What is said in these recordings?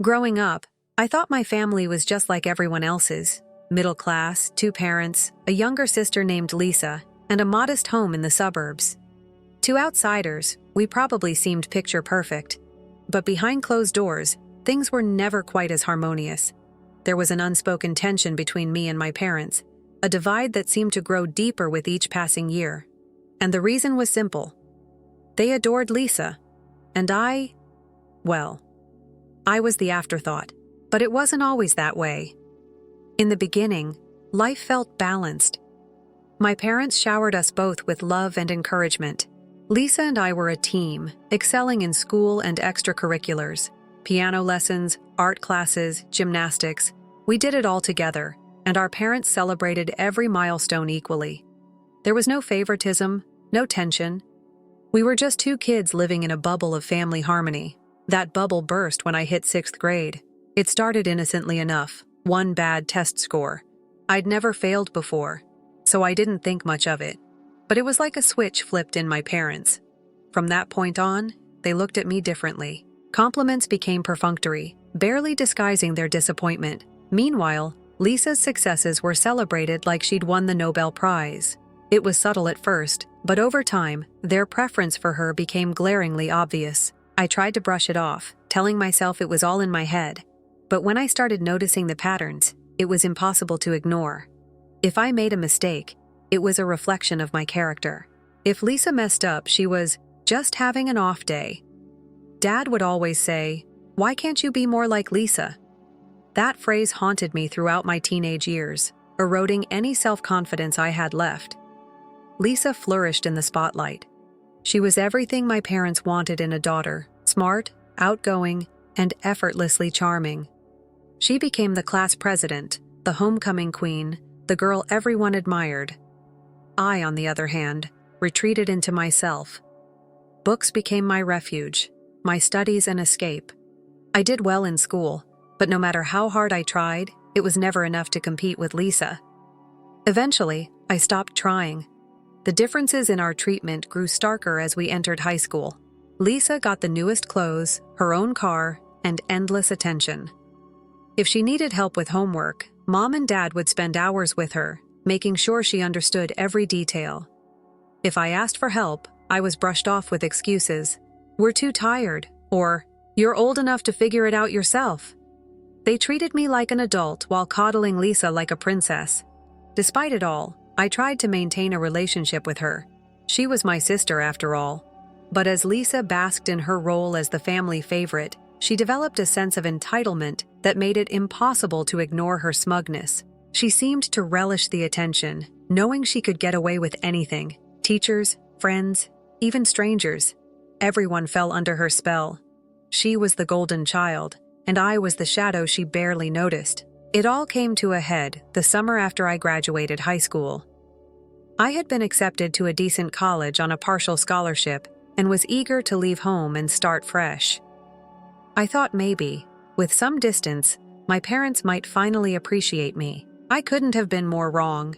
Growing up, I thought my family was just like everyone else's. Middle class, 2 parents, a younger sister named Lisa, and a modest home in the suburbs. To outsiders, we probably seemed picture perfect. But behind closed doors, things were never quite as harmonious. There was an unspoken tension between me and my parents, a divide that seemed to grow deeper with each passing year. And the reason was simple. They adored Lisa, and I was the afterthought, but it wasn't always that way. In the beginning, life felt balanced. My parents showered us both with love and encouragement. Lisa and I were a team, excelling in school and extracurriculars. Piano lessons, art classes, gymnastics. We did it all together, and our parents celebrated every milestone equally. There was no favoritism, no tension. We were just 2 kids living in a bubble of family harmony. That bubble burst when I hit 6th grade. It started innocently enough, 1 bad test score. I'd never failed before, so I didn't think much of it. But it was like a switch flipped in my parents. From that point on, they looked at me differently. Compliments became perfunctory, barely disguising their disappointment. Meanwhile, Lisa's successes were celebrated like she'd won the Nobel Prize. It was subtle at first, but over time, their preference for her became glaringly obvious. I tried to brush it off, telling myself it was all in my head. But when I started noticing the patterns, it was impossible to ignore. If I made a mistake, it was a reflection of my character. If Lisa messed up, she was just having an off day. Dad would always say, "Why can't you be more like Lisa?" That phrase haunted me throughout my teenage years, eroding any self-confidence I had left. Lisa flourished in the spotlight. She was everything my parents wanted in a daughter: smart, outgoing, and effortlessly charming. She became the class president, the homecoming queen, the girl everyone admired. I, on the other hand, retreated into myself. Books became my refuge, my studies an escape. I did well in school, but no matter how hard I tried, it was never enough to compete with Lisa. Eventually, I stopped trying. The differences in our treatment grew starker as we entered high school. Lisa got the newest clothes, her own car, and endless attention. If she needed help with homework, Mom and Dad would spend hours with her, making sure she understood every detail. If I asked for help, I was brushed off with excuses. "We're too tired," or "You're old enough to figure it out yourself." They treated me like an adult while coddling Lisa like a princess. Despite it all, I tried to maintain a relationship with her. She was my sister after all. But as Lisa basked in her role as the family favorite, she developed a sense of entitlement that made it impossible to ignore her smugness. She seemed to relish the attention, knowing she could get away with anything. Teachers, friends, even strangers. Everyone fell under her spell. She was the golden child, and I was the shadow she barely noticed. It all came to a head the summer after I graduated high school. I had been accepted to a decent college on a partial scholarship and was eager to leave home and start fresh. I thought maybe, with some distance, my parents might finally appreciate me. I couldn't have been more wrong.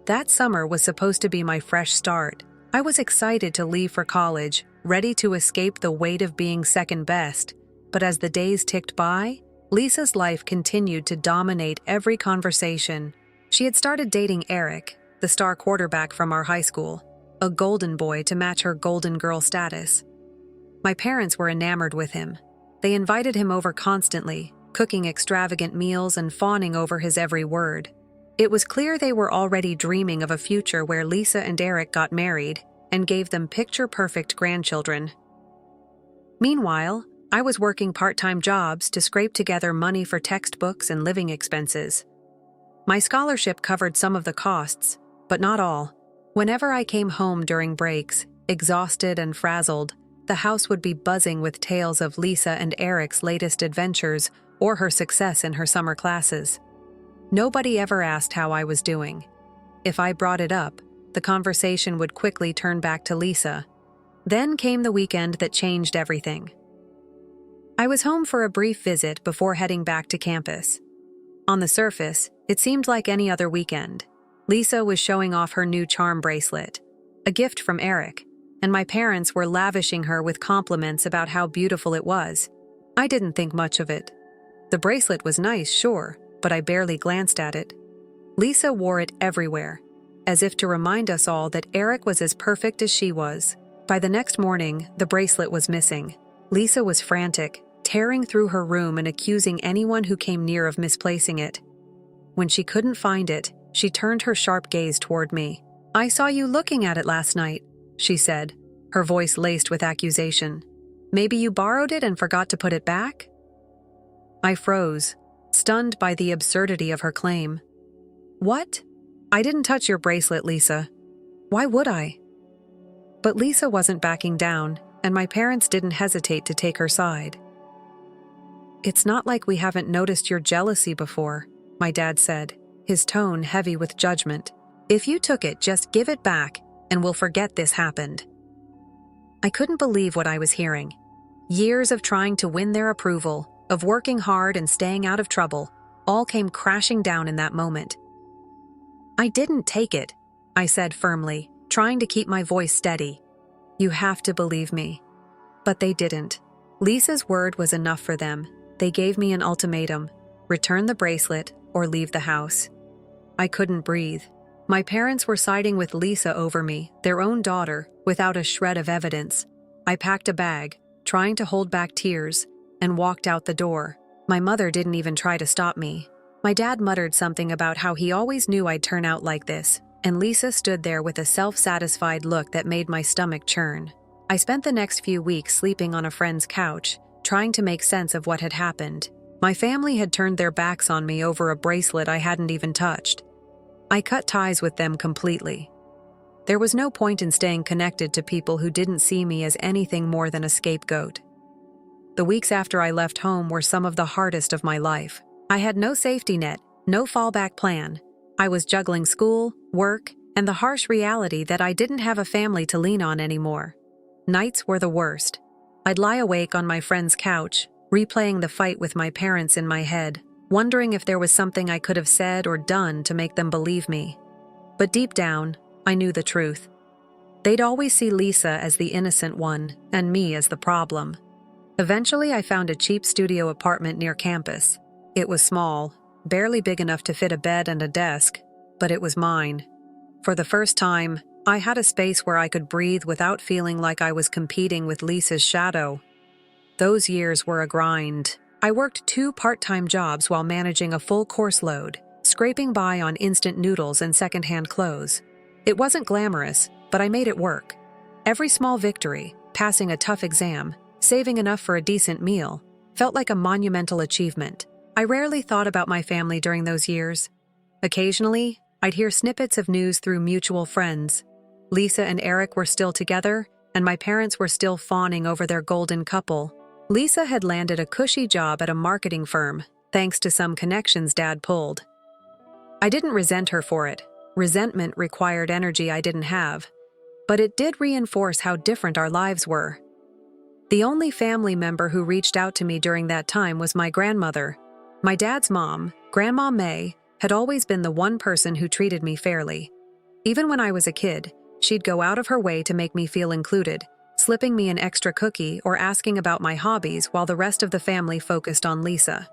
That summer was supposed to be my fresh start. I was excited to leave for college, ready to escape the weight of being second best. But as the days ticked by, Lisa's life continued to dominate every conversation. She had started dating Eric, the star quarterback from our high school, a golden boy to match her golden girl status. My parents were enamored with him. They invited him over constantly, cooking extravagant meals and fawning over his every word. It was clear they were already dreaming of a future where Lisa and Eric got married and gave them picture-perfect grandchildren. Meanwhile, I was working part-time jobs to scrape together money for textbooks and living expenses. My scholarship covered some of the costs, but not all. Whenever I came home during breaks, exhausted and frazzled, the house would be buzzing with tales of Lisa and Eric's latest adventures or her success in her summer classes. Nobody ever asked how I was doing. If I brought it up, the conversation would quickly turn back to Lisa. Then came the weekend that changed everything. I was home for a brief visit before heading back to campus. On the surface, it seemed like any other weekend. Lisa was showing off her new charm bracelet, a gift from Eric, and my parents were lavishing her with compliments about how beautiful it was. I didn't think much of it. The bracelet was nice, sure, but I barely glanced at it. Lisa wore it everywhere, as if to remind us all that Eric was as perfect as she was. By the next morning, the bracelet was missing. Lisa was frantic, tearing through her room and accusing anyone who came near of misplacing it. When she couldn't find it, she turned her sharp gaze toward me. "I saw you looking at it last night," she said, her voice laced with accusation. "Maybe you borrowed it and forgot to put it back?" I froze, stunned by the absurdity of her claim. "What? I didn't touch your bracelet, Lisa. Why would I?" But Lisa wasn't backing down, and my parents didn't hesitate to take her side. "It's not like we haven't noticed your jealousy before," my dad said, his tone heavy with judgment. "If you took it, just give it back, and we'll forget this happened." I couldn't believe what I was hearing. Years of trying to win their approval, of working hard and staying out of trouble, all came crashing down in that moment. "I didn't take it," I said firmly, trying to keep my voice steady. "You have to believe me." But they didn't. Lisa's word was enough for them. They gave me an ultimatum: return the bracelet or leave the house. I couldn't breathe. My parents were siding with Lisa over me, their own daughter, without a shred of evidence. I packed a bag, trying to hold back tears, and walked out the door. My mother didn't even try to stop me. My dad muttered something about how he always knew I'd turn out like this, and Lisa stood there with a self-satisfied look that made my stomach churn. I spent the next few weeks sleeping on a friend's couch, trying to make sense of what had happened. My family had turned their backs on me over a bracelet I hadn't even touched. I cut ties with them completely. There was no point in staying connected to people who didn't see me as anything more than a scapegoat. The weeks after I left home were some of the hardest of my life. I had no safety net, no fallback plan. I was juggling school, work, and the harsh reality that I didn't have a family to lean on anymore. Nights were the worst. I'd lie awake on my friend's couch, replaying the fight with my parents in my head, wondering if there was something I could have said or done to make them believe me. But deep down, I knew the truth. They'd always see Lisa as the innocent one, and me as the problem. Eventually, I found a cheap studio apartment near campus. It was small, barely big enough to fit a bed and a desk, but it was mine. For the first time, I had a space where I could breathe without feeling like I was competing with Lisa's shadow. Those years were a grind. I worked 2 part-time jobs while managing a full course load, scraping by on instant noodles and secondhand clothes. It wasn't glamorous, but I made it work. Every small victory, passing a tough exam, saving enough for a decent meal, felt like a monumental achievement. I rarely thought about my family during those years. Occasionally, I'd hear snippets of news through mutual friends. Lisa and Eric were still together, and my parents were still fawning over their golden couple. Lisa had landed a cushy job at a marketing firm, thanks to some connections Dad pulled. I didn't resent her for it. Resentment required energy I didn't have. But it did reinforce how different our lives were. The only family member who reached out to me during that time was my grandmother. My dad's mom, Grandma May, had always been the one person who treated me fairly. Even when I was a kid, she'd go out of her way to make me feel included, slipping me an extra cookie or asking about my hobbies while the rest of the family focused on Lisa.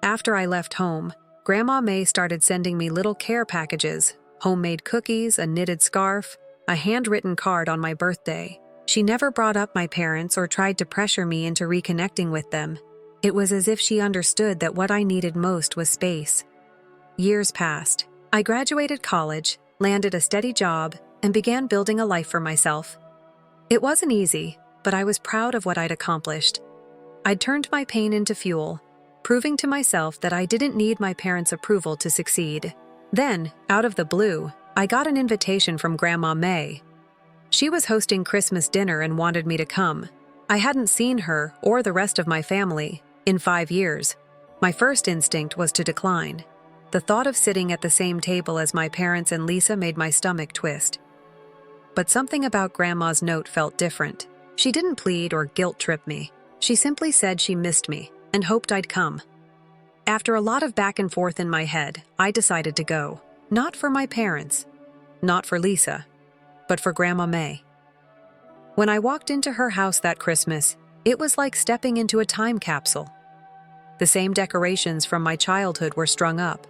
After I left home, Grandma May started sending me little care packages, homemade cookies, a knitted scarf, a handwritten card on my birthday. She never brought up my parents or tried to pressure me into reconnecting with them. It was as if she understood that what I needed most was space. Years passed. I graduated college, landed a steady job, and began building a life for myself. It wasn't easy, but I was proud of what I'd accomplished. I'd turned my pain into fuel, proving to myself that I didn't need my parents' approval to succeed. Then, out of the blue, I got an invitation from Grandma May. She was hosting Christmas dinner and wanted me to come. I hadn't seen her, or the rest of my family, in 5 years. My first instinct was to decline. The thought of sitting at the same table as my parents and Lisa made my stomach twist. But something about Grandma's note felt different. She didn't plead or guilt-trip me. She simply said she missed me and hoped I'd come. After a lot of back and forth in my head, I decided to go. Not for my parents, not for Lisa, but for Grandma May. When I walked into her house that Christmas, it was like stepping into a time capsule. The same decorations from my childhood were strung up.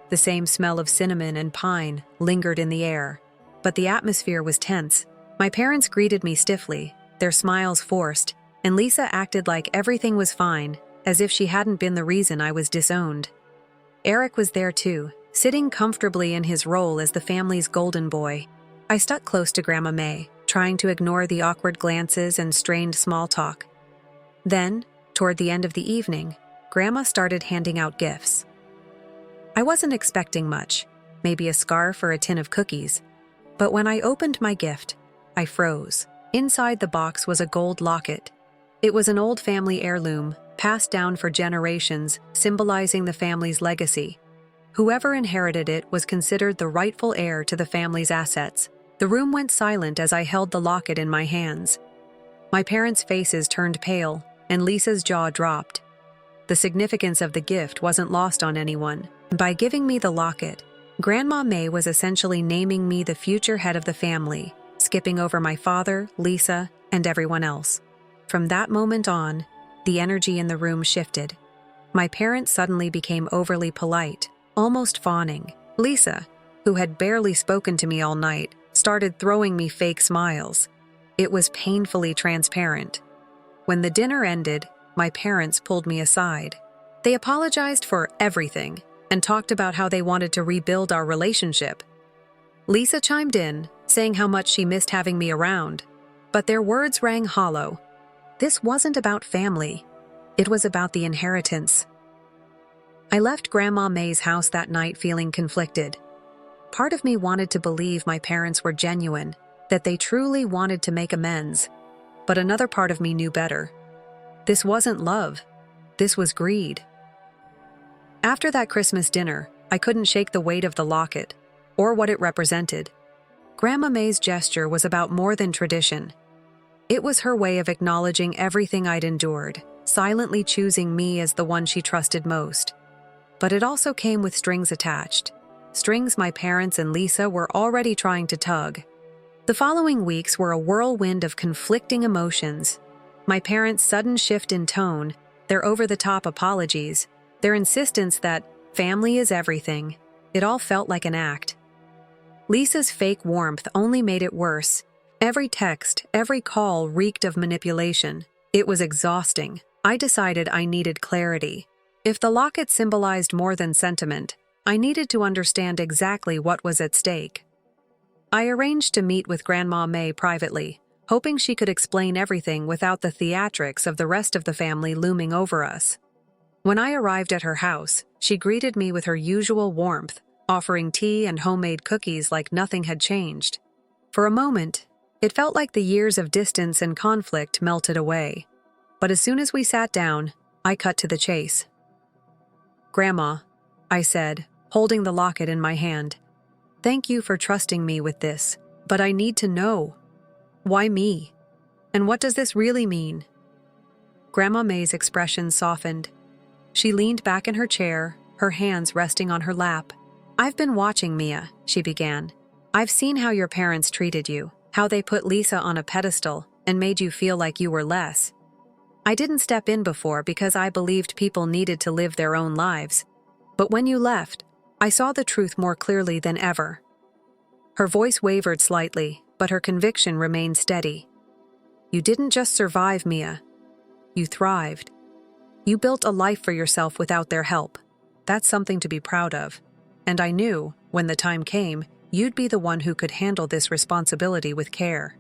The same smell of cinnamon and pine lingered in the air. But the atmosphere was tense. My parents greeted me stiffly, their smiles forced, and Lisa acted like everything was fine, as if she hadn't been the reason I was disowned. Eric was there too, sitting comfortably in his role as the family's golden boy. I stuck close to Grandma May, trying to ignore the awkward glances and strained small talk. Then, toward the end of the evening, Grandma started handing out gifts. I wasn't expecting much, maybe a scarf or a tin of cookies, but when I opened my gift, I froze. Inside the box was a gold locket. It was an old family heirloom, passed down for generations, symbolizing the family's legacy. Whoever inherited it was considered the rightful heir to the family's assets. The room went silent as I held the locket in my hands. My parents' faces turned pale, and Lisa's jaw dropped. The significance of the gift wasn't lost on anyone. By giving me the locket, Grandma May was essentially naming me the future head of the family, skipping over my father, Lisa, and everyone else. From that moment on, the energy in the room shifted. My parents suddenly became overly polite, almost fawning. Lisa, who had barely spoken to me all night, started throwing me fake smiles. It was painfully transparent. When the dinner ended, my parents pulled me aside. They apologized for everything and talked about how they wanted to rebuild our relationship. Lisa chimed in, saying how much she missed having me around, but their words rang hollow. This wasn't about family. It was about the inheritance. I left Grandma May's house that night feeling conflicted. Part of me wanted to believe my parents were genuine, that they truly wanted to make amends, but another part of me knew better. This wasn't love. This was greed. After that Christmas dinner, I couldn't shake the weight of the locket, or what it represented. Grandma May's gesture was about more than tradition. It was her way of acknowledging everything I'd endured, silently choosing me as the one she trusted most. But it also came with strings attached. Strings my parents and Lisa were already trying to tug. The following weeks were a whirlwind of conflicting emotions. My parents' sudden shift in tone, their over-the-top apologies, their insistence that family is everything. It all felt like an act. Lisa's fake warmth only made it worse. Every text, every call reeked of manipulation. It was exhausting. I decided I needed clarity. If the locket symbolized more than sentiment, I needed to understand exactly what was at stake. I arranged to meet with Grandma May privately, hoping she could explain everything without the theatrics of the rest of the family looming over us. When I arrived at her house, she greeted me with her usual warmth, offering tea and homemade cookies like nothing had changed. For a moment, it felt like the years of distance and conflict melted away. But as soon as we sat down, I cut to the chase. "Grandma," I said, holding the locket in my hand, "thank you for trusting me with this, but I need to know. Why me? And what does this really mean?" Grandma May's expression softened. She leaned back in her chair, her hands resting on her lap. "I've been watching, Mia," she began. "I've seen how your parents treated you, how they put Lisa on a pedestal and made you feel like you were less. I didn't step in before because I believed people needed to live their own lives. But when you left, I saw the truth more clearly than ever." Her voice wavered slightly, but her conviction remained steady. "You didn't just survive, Mia. You thrived. You built a life for yourself without their help. That's something to be proud of. And I knew, when the time came, you'd be the one who could handle this responsibility with care."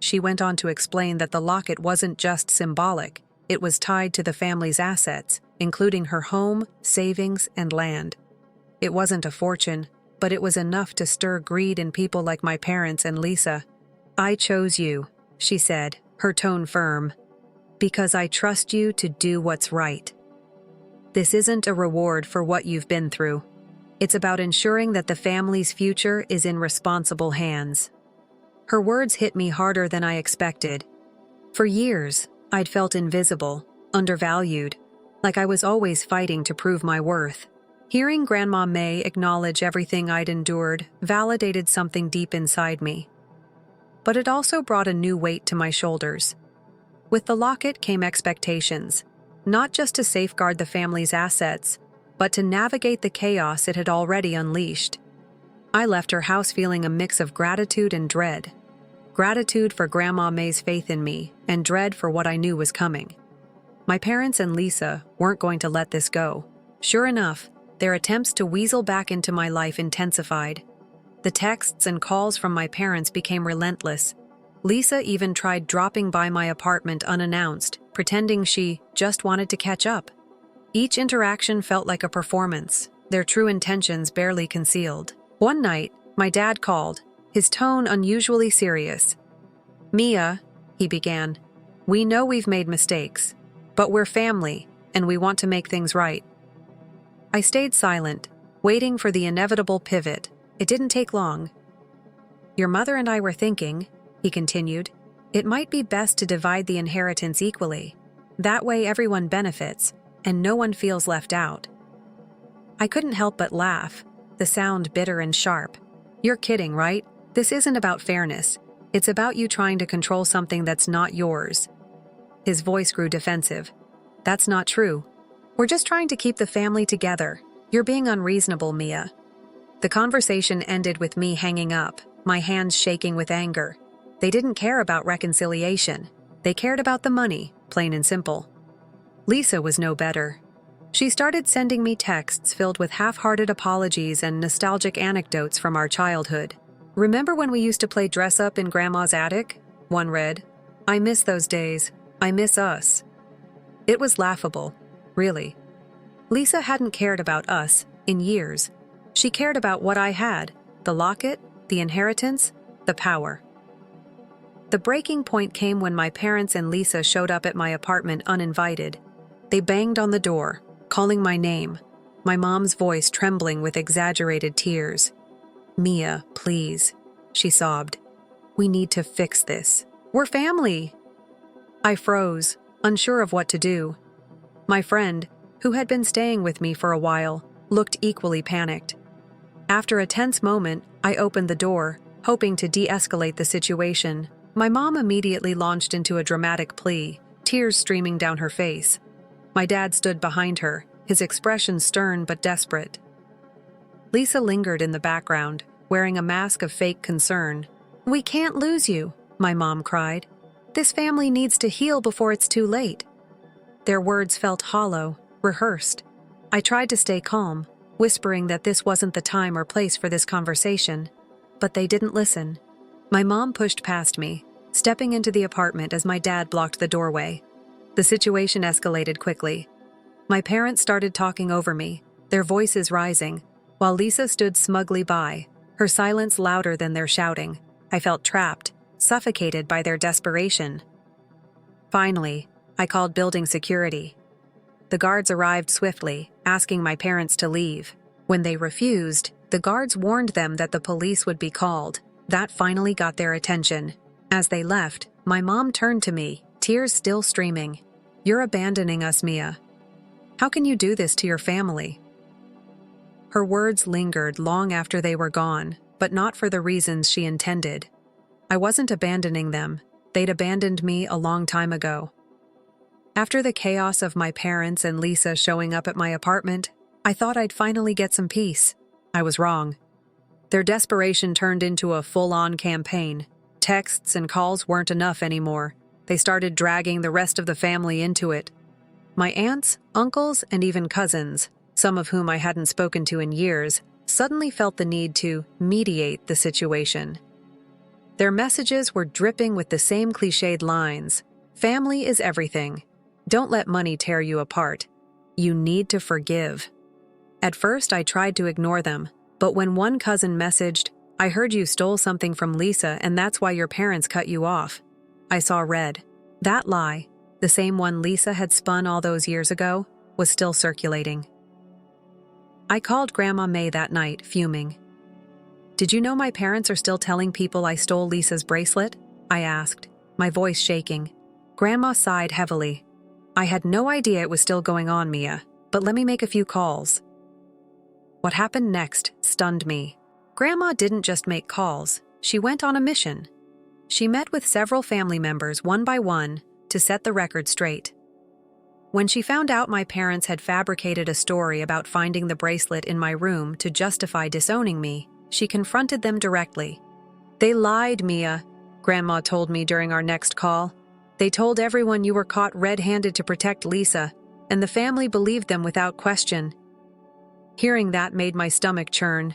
She went on to explain that the locket wasn't just symbolic, it was tied to the family's assets, including her home, savings, and land. It wasn't a fortune, but it was enough to stir greed in people like my parents and Lisa. "I chose you," she said, her tone firm, "because I trust you to do what's right. This isn't a reward for what you've been through. It's about ensuring that the family's future is in responsible hands." Her words hit me harder than I expected. For years, I'd felt invisible, undervalued, like I was always fighting to prove my worth. Hearing Grandma May acknowledge everything I'd endured validated something deep inside me. But it also brought a new weight to my shoulders. With the locket came expectations. not just to safeguard the family's assets, but to navigate the chaos it had already unleashed. I left her house feeling a mix of gratitude and dread. Gratitude for Grandma May's faith in me, and dread for what I knew was coming. My parents and Lisa weren't going to let this go. Sure enough, their attempts to weasel back into my life intensified. The texts and calls from my parents became relentless. Lisa even tried dropping by my apartment unannounced, pretending she just wanted to catch up. Each interaction felt like a performance, their true intentions barely concealed. One night, my dad called, his tone unusually serious. "Mia," he began, "we know we've made mistakes, but we're family, and we want to make things right." I stayed silent, waiting for the inevitable pivot. It didn't take long. "Your mother and I were thinking," he continued, "it might be best to divide the inheritance equally. That way everyone benefits, and no one feels left out." I couldn't help but laugh, the sound bitter and sharp. "You're kidding, right? This isn't about fairness. It's about you trying to control something that's not yours." His voice grew defensive. "That's not true. We're just trying to keep the family together. You're being unreasonable, Mia." The conversation ended with me hanging up, my hands shaking with anger. They didn't care about reconciliation. They cared about the money, plain and simple. Lisa was no better. She started sending me texts filled with half-hearted apologies and nostalgic anecdotes from our childhood. "Remember when we used to play dress-up in Grandma's attic?" one read. "I miss those days. I miss us." It was laughable, really. Lisa hadn't cared about us in years. She cared about what I had, the locket, the inheritance, the power. The breaking point came when my parents and Lisa showed up at my apartment uninvited. They banged on the door, calling my name, my mom's voice trembling with exaggerated tears. "Mia, please," she sobbed. "We need to fix this. We're family." I froze, unsure of what to do. My friend, who had been staying with me for a while, looked equally panicked. After a tense moment, I opened the door, hoping to de-escalate the situation. My mom immediately launched into a dramatic plea, tears streaming down her face. My dad stood behind her, his expression stern but desperate. Lisa lingered in the background, wearing a mask of fake concern. "We can't lose you," my mom cried. "This family needs to heal before it's too late." Their words felt hollow, rehearsed. I tried to stay calm, whispering that this wasn't the time or place for this conversation. But they didn't listen. My mom pushed past me, stepping into the apartment as my dad blocked the doorway. The situation escalated quickly. My parents started talking over me, their voices rising, while Lisa stood smugly by, her silence louder than their shouting. I felt trapped, suffocated by their desperation. Finally, I called building security. The guards arrived swiftly, asking my parents to leave. When they refused, the guards warned them that the police would be called. That finally got their attention. As they left, my mom turned to me, tears still streaming. "You're abandoning us, Mia. How can you do this to your family?" Her words lingered long after they were gone, but not for the reasons she intended. I wasn't abandoning them. They'd abandoned me a long time ago. After the chaos of my parents and Lisa showing up at my apartment, I thought I'd finally get some peace. I was wrong. Their desperation turned into a full-on campaign. Texts and calls weren't enough anymore. They started dragging the rest of the family into it. My aunts, uncles, and even cousins, some of whom I hadn't spoken to in years, suddenly felt the need to mediate the situation. Their messages were dripping with the same cliched lines. "Family is everything. Don't let money tear you apart. You need to forgive." At first, I tried to ignore them, but when one cousin messaged, "I heard you stole something from Lisa and that's why your parents cut you off," I saw red. That lie, the same one Lisa had spun all those years ago, was still circulating. I called Grandma May that night, fuming. "Did you know my parents are still telling people I stole Lisa's bracelet?" I asked, my voice shaking. Grandma sighed heavily. "I had no idea it was still going on, Mia, but let me make a few calls." What happened next stunned me. Grandma didn't just make calls, she went on a mission. She met with several family members one by one to set the record straight. When she found out my parents had fabricated a story about finding the bracelet in my room to justify disowning me, she confronted them directly. "They lied, Mia," Grandma told me during our next call. "They told everyone you were caught red-handed to protect Lisa, and the family believed them without question." Hearing that made my stomach churn.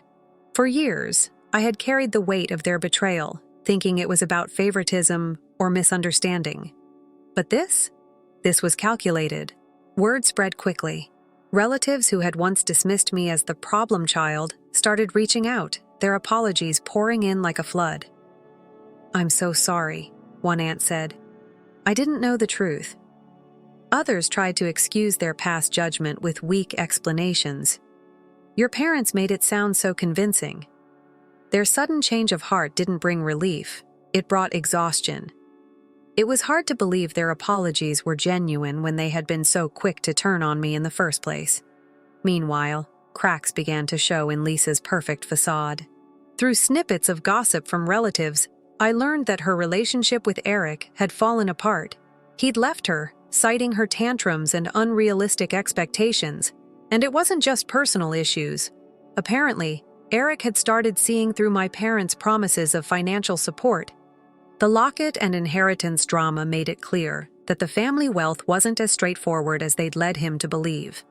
For years, I had carried the weight of their betrayal, thinking it was about favoritism or misunderstanding. But this was calculated. Word spread quickly. Relatives who had once dismissed me as the problem child started reaching out, their apologies pouring in like a flood. "I'm so sorry," one aunt said. "I didn't know the truth." Others tried to excuse their past judgment with weak explanations. "Your parents made it sound so convincing." Their sudden change of heart didn't bring relief, it brought exhaustion. It was hard to believe their apologies were genuine when they had been so quick to turn on me in the first place. Meanwhile, cracks began to show in Lisa's perfect facade. Through snippets of gossip from relatives, I learned that her relationship with Eric had fallen apart. He'd left her, citing her tantrums and unrealistic expectations. And it wasn't just personal issues. Apparently, Eric had started seeing through my parents' promises of financial support. The locket and inheritance drama made it clear that the family wealth wasn't as straightforward as they'd led him to believe.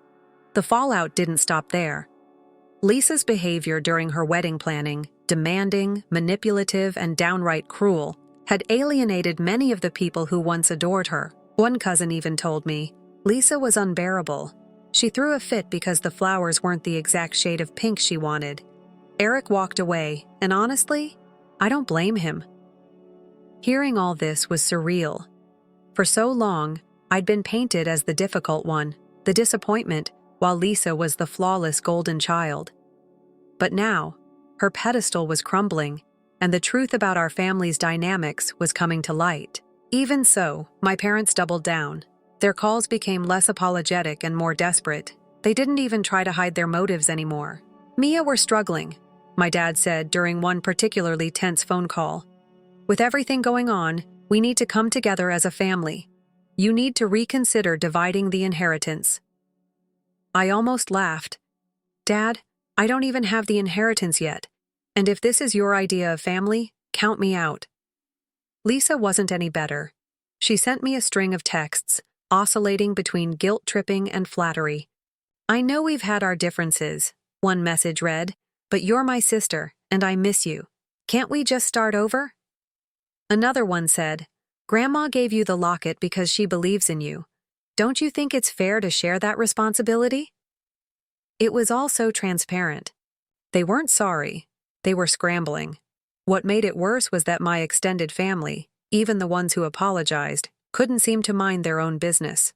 The fallout didn't stop there. Lisa's behavior during her wedding planning, demanding, manipulative, and downright cruel, had alienated many of the people who once adored her. One cousin even told me, Lisa was unbearable. She threw a fit because the flowers weren't the exact shade of pink she wanted. Eric walked away, and honestly, I don't blame him. Hearing all this was surreal. For so long, I'd been painted as the difficult one, the disappointment, while Lisa was the flawless golden child. But now, her pedestal was crumbling, and the truth about our family's dynamics was coming to light. Even so, my parents doubled down. Their calls became less apologetic and more desperate. They didn't even try to hide their motives anymore. "Mia, we're struggling," my dad said during one particularly tense phone call. "With everything going on, we need to come together as a family. You need to reconsider dividing the inheritance." I almost laughed. "Dad, I don't even have the inheritance yet. And if this is your idea of family, count me out." Lisa wasn't any better. She sent me a string of texts, oscillating between guilt-tripping and flattery. "I know we've had our differences," one message read, "but you're my sister, and I miss you. Can't we just start over?" Another one said, "Grandma gave you the locket because she believes in you. Don't you think it's fair to share that responsibility?" It was all so transparent. They weren't sorry. They were scrambling. What made it worse was that my extended family, even the ones who apologized, couldn't seem to mind their own business.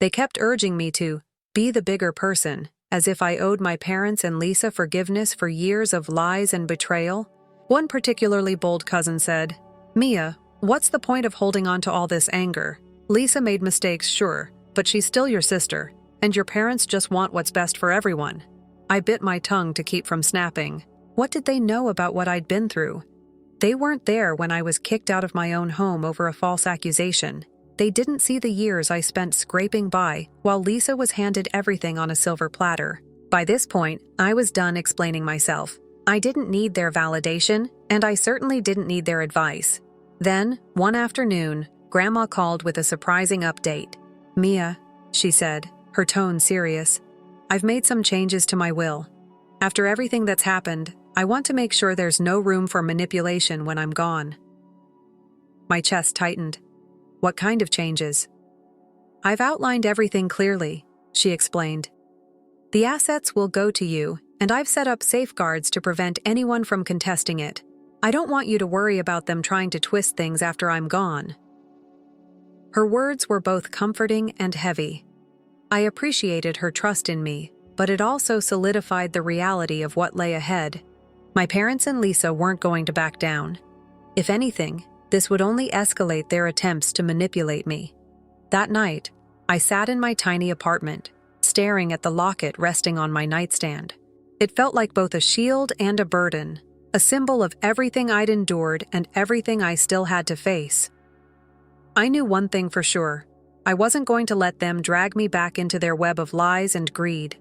They kept urging me to be the bigger person, as if I owed my parents and Lisa forgiveness for years of lies and betrayal. One particularly bold cousin said, "Mia, what's the point of holding on to all this anger? Lisa made mistakes, sure, but she's still your sister, and your parents just want what's best for everyone." I bit my tongue to keep from snapping. What did they know about what I'd been through? They weren't there when I was kicked out of my own home over a false accusation. They didn't see the years I spent scraping by while Lisa was handed everything on a silver platter. By this point, I was done explaining myself. I didn't need their validation, and I certainly didn't need their advice. Then, one afternoon, Grandma called with a surprising update. "Mia," she said, her tone serious, "I've made some changes to my will. After everything that's happened, I want to make sure there's no room for manipulation when I'm gone." My chest tightened. "What kind of changes?" "I've outlined everything clearly," she explained. "The assets will go to you, and I've set up safeguards to prevent anyone from contesting it. I don't want you to worry about them trying to twist things after I'm gone." Her words were both comforting and heavy. I appreciated her trust in me, but it also solidified the reality of what lay ahead. My parents and Lisa weren't going to back down. If anything, this would only escalate their attempts to manipulate me. That night, I sat in my tiny apartment, staring at the locket resting on my nightstand. It felt like both a shield and a burden, a symbol of everything I'd endured and everything I still had to face. I knew one thing for sure. I wasn't going to let them drag me back into their web of lies and greed.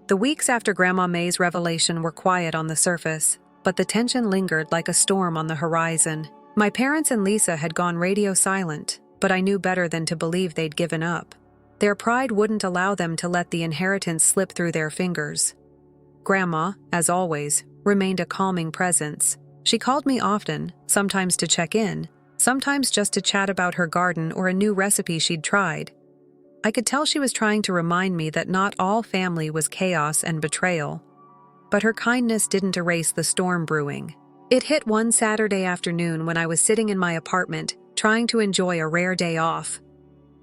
The weeks after Grandma May's revelation were quiet on the surface, but the tension lingered like a storm on the horizon. My parents and Lisa had gone radio silent, but I knew better than to believe they'd given up. Their pride wouldn't allow them to let the inheritance slip through their fingers. Grandma, as always, remained a calming presence. She called me often, sometimes to check in, sometimes just to chat about her garden or a new recipe she'd tried. I could tell she was trying to remind me that not all family was chaos and betrayal. But her kindness didn't erase the storm brewing. It hit one Saturday afternoon when I was sitting in my apartment, trying to enjoy a rare day off.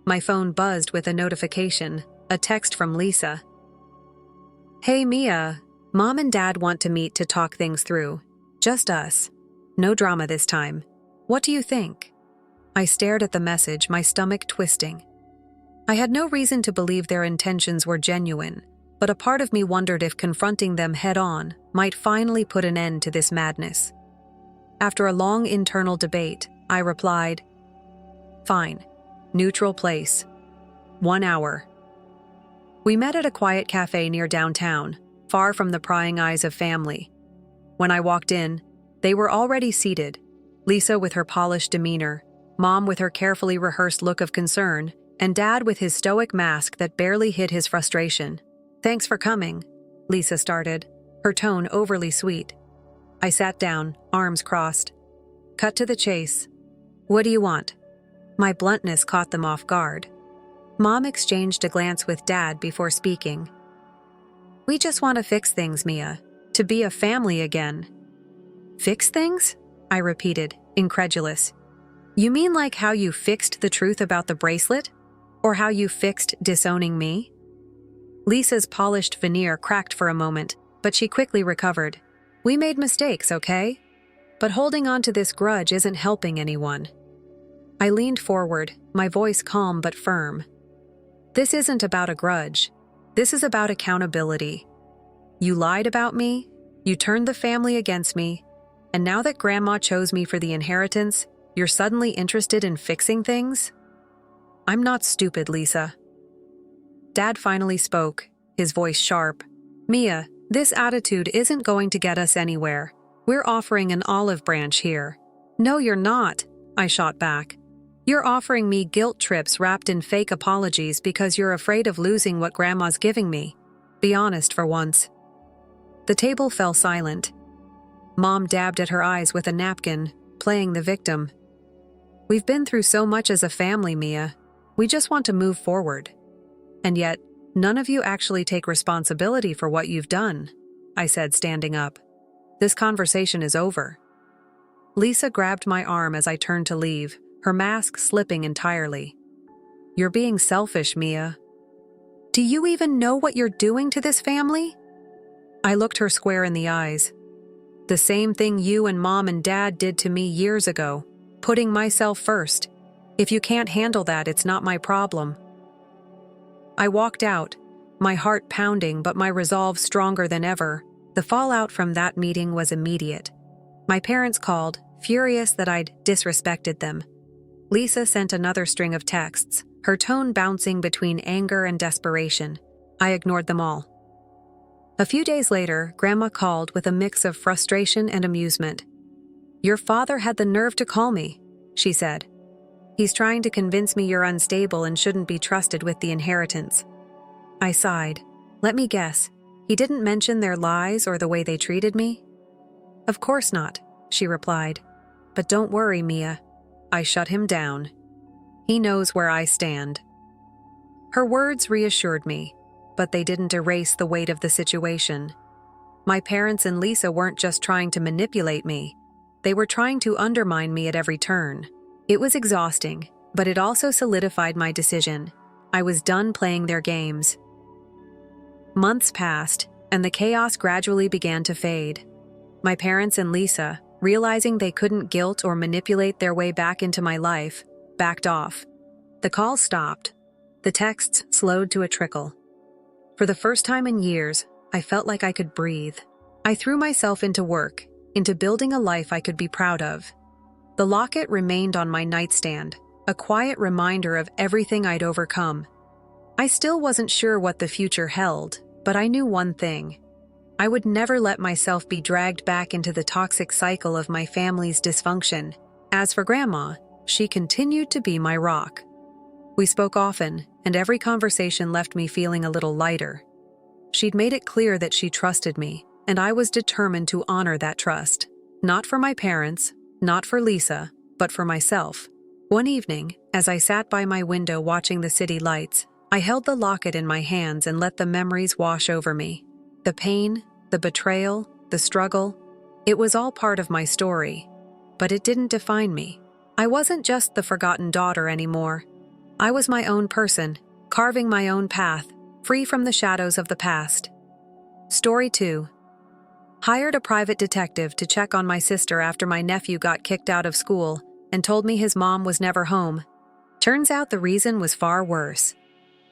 My phone buzzed with a notification, a text from Lisa. "Hey Mia, Mom and Dad want to meet to talk things through. Just us. No drama this time. What do you think?" I stared at the message, my stomach twisting. I had no reason to believe their intentions were genuine, but a part of me wondered if confronting them head-on might finally put an end to this madness. After a long internal debate, I replied, "Fine. Neutral place. 1 hour." We met at a quiet cafe near downtown, far from the prying eyes of family. When I walked in, they were already seated, Lisa with her polished demeanor, Mom with her carefully rehearsed look of concern, and Dad with his stoic mask that barely hid his frustration. "Thanks for coming," Lisa started, her tone overly sweet. I sat down, arms crossed. Cut to the chase. "What do you want?" My bluntness caught them off guard. Mom exchanged a glance with Dad before speaking. "We just want to fix things, Mia. To be a family again." "Fix things?" I repeated, incredulous. "You mean like how you fixed the truth about the bracelet? Or how you fixed disowning me?" Lisa's polished veneer cracked for a moment, but she quickly recovered. "We made mistakes, okay? But holding on to this grudge isn't helping anyone." I leaned forward, my voice calm but firm. "This isn't about a grudge. This is about accountability. You lied about me, you turned the family against me, and now that Grandma chose me for the inheritance, you're suddenly interested in fixing things? I'm not stupid, Lisa." Dad finally spoke, his voice sharp. "Mia, this attitude isn't going to get us anywhere. We're offering an olive branch here." "No, you're not," I shot back. "You're offering me guilt trips wrapped in fake apologies because you're afraid of losing what Grandma's giving me. Be honest for once." The table fell silent. Mom dabbed at her eyes with a napkin, playing the victim. "We've been through so much as a family, Mia. We just want to move forward. And yet, none of you actually take responsibility for what you've done," I said, standing up. "This conversation is over." Lisa grabbed my arm as I turned to leave, her mask slipping entirely. "You're being selfish, Mia. Do you even know what you're doing to this family?" I looked her square in the eyes. "The same thing you and Mom and Dad did to me years ago, putting myself first. If you can't handle that, it's not my problem." I walked out, my heart pounding but my resolve stronger than ever. The fallout from that meeting was immediate. My parents called, furious that I'd disrespected them. Lisa sent another string of texts, her tone bouncing between anger and desperation. I ignored them all. A few days later, Grandma called with a mix of frustration and amusement. "Your father had the nerve to call me," she said. "He's trying to convince me you're unstable and shouldn't be trusted with the inheritance." I sighed. "Let me guess. He didn't mention their lies or the way they treated me?" "Of course not," she replied. "But don't worry, Mia. I shut him down. He knows where I stand." Her words reassured me, but they didn't erase the weight of the situation. My parents and Lisa weren't just trying to manipulate me. They were trying to undermine me at every turn. It was exhausting, but it also solidified my decision. I was done playing their games. Months passed, and the chaos gradually began to fade. My parents and Lisa, realizing they couldn't guilt or manipulate their way back into my life, backed off. The calls stopped. The texts slowed to a trickle. For the first time in years, I felt like I could breathe. I threw myself into work, into building a life I could be proud of. The locket remained on my nightstand, a quiet reminder of everything I'd overcome. I still wasn't sure what the future held, but I knew one thing. I would never let myself be dragged back into the toxic cycle of my family's dysfunction. As for Grandma, she continued to be my rock. We spoke often, and every conversation left me feeling a little lighter. She'd made it clear that she trusted me, and I was determined to honor that trust. Not for my parents, not for Lisa, but for myself. One evening, as I sat by my window watching the city lights, I held the locket in my hands and let the memories wash over me. The pain, the betrayal, the struggle, it was all part of my story. But it didn't define me. I wasn't just the forgotten daughter anymore. I was my own person, carving my own path, free from the shadows of the past. Story 2. Hired a private detective to check on my sister after my nephew got kicked out of school and told me his mom was never home. Turns out the reason was far worse.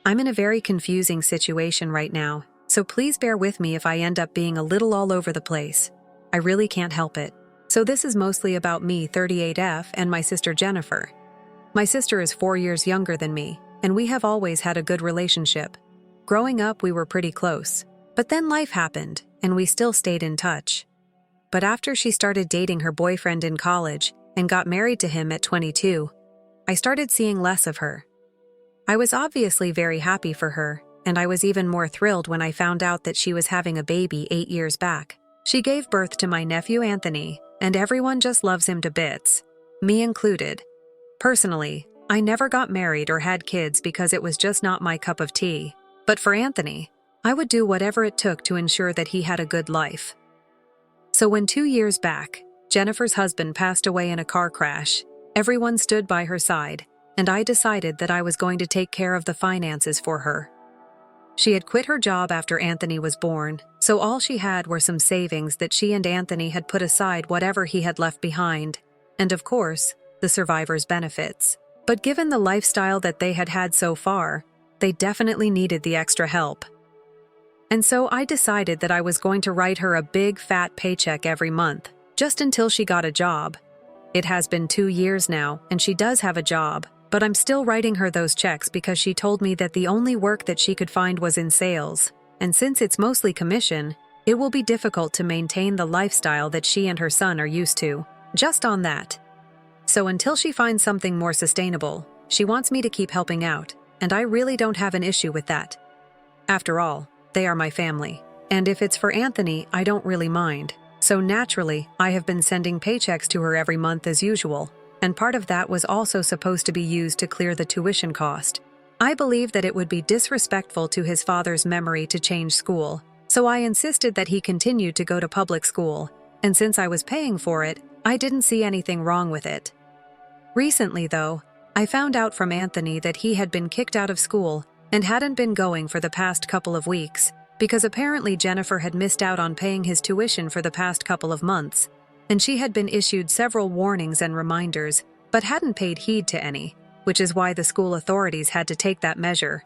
I'm in a very confusing situation right now, so please bear with me if I end up being a little all over the place. I really can't help it. So this is mostly about me, 38F, and my sister Jennifer. My sister is 4 years younger than me, and we have always had a good relationship. Growing up, we were pretty close. But then life happened, and we still stayed in touch. But after she started dating her boyfriend in college and got married to him at 22, I started seeing less of her. I was obviously very happy for her, and I was even more thrilled when I found out that she was having a baby 8 years back. She gave birth to my nephew Anthony, and everyone just loves him to bits, me included. Personally, I never got married or had kids because it was just not my cup of tea. But for Anthony, I would do whatever it took to ensure that he had a good life. So when 2 years back, Jennifer's husband passed away in a car crash, everyone stood by her side, and I decided that I was going to take care of the finances for her. She had quit her job after Anthony was born, so all she had were some savings that she and Anthony had put aside whatever he had left behind, and of course, the survivor's benefits. But given the lifestyle that they had had so far, they definitely needed the extra help. And so I decided that I was going to write her a big fat paycheck every month, just until she got a job. It has been 2 years now, and she does have a job, but I'm still writing her those checks because she told me that the only work that she could find was in sales, and since it's mostly commission, it will be difficult to maintain the lifestyle that she and her son are used to, just on that. So until she finds something more sustainable, she wants me to keep helping out, and I really don't have an issue with that. After all, they are my family, and if it's for Anthony, I don't really mind. So naturally, I have been sending paychecks to her every month as usual, and part of that was also supposed to be used to clear the tuition cost. I believe that it would be disrespectful to his father's memory to change school, so I insisted that he continue to go to public school, and since I was paying for it, I didn't see anything wrong with it. Recently, though, I found out from Anthony that he had been kicked out of school and hadn't been going for the past couple of weeks, because apparently Jennifer had missed out on paying his tuition for the past couple of months, and she had been issued several warnings and reminders, but hadn't paid heed to any, which is why the school authorities had to take that measure.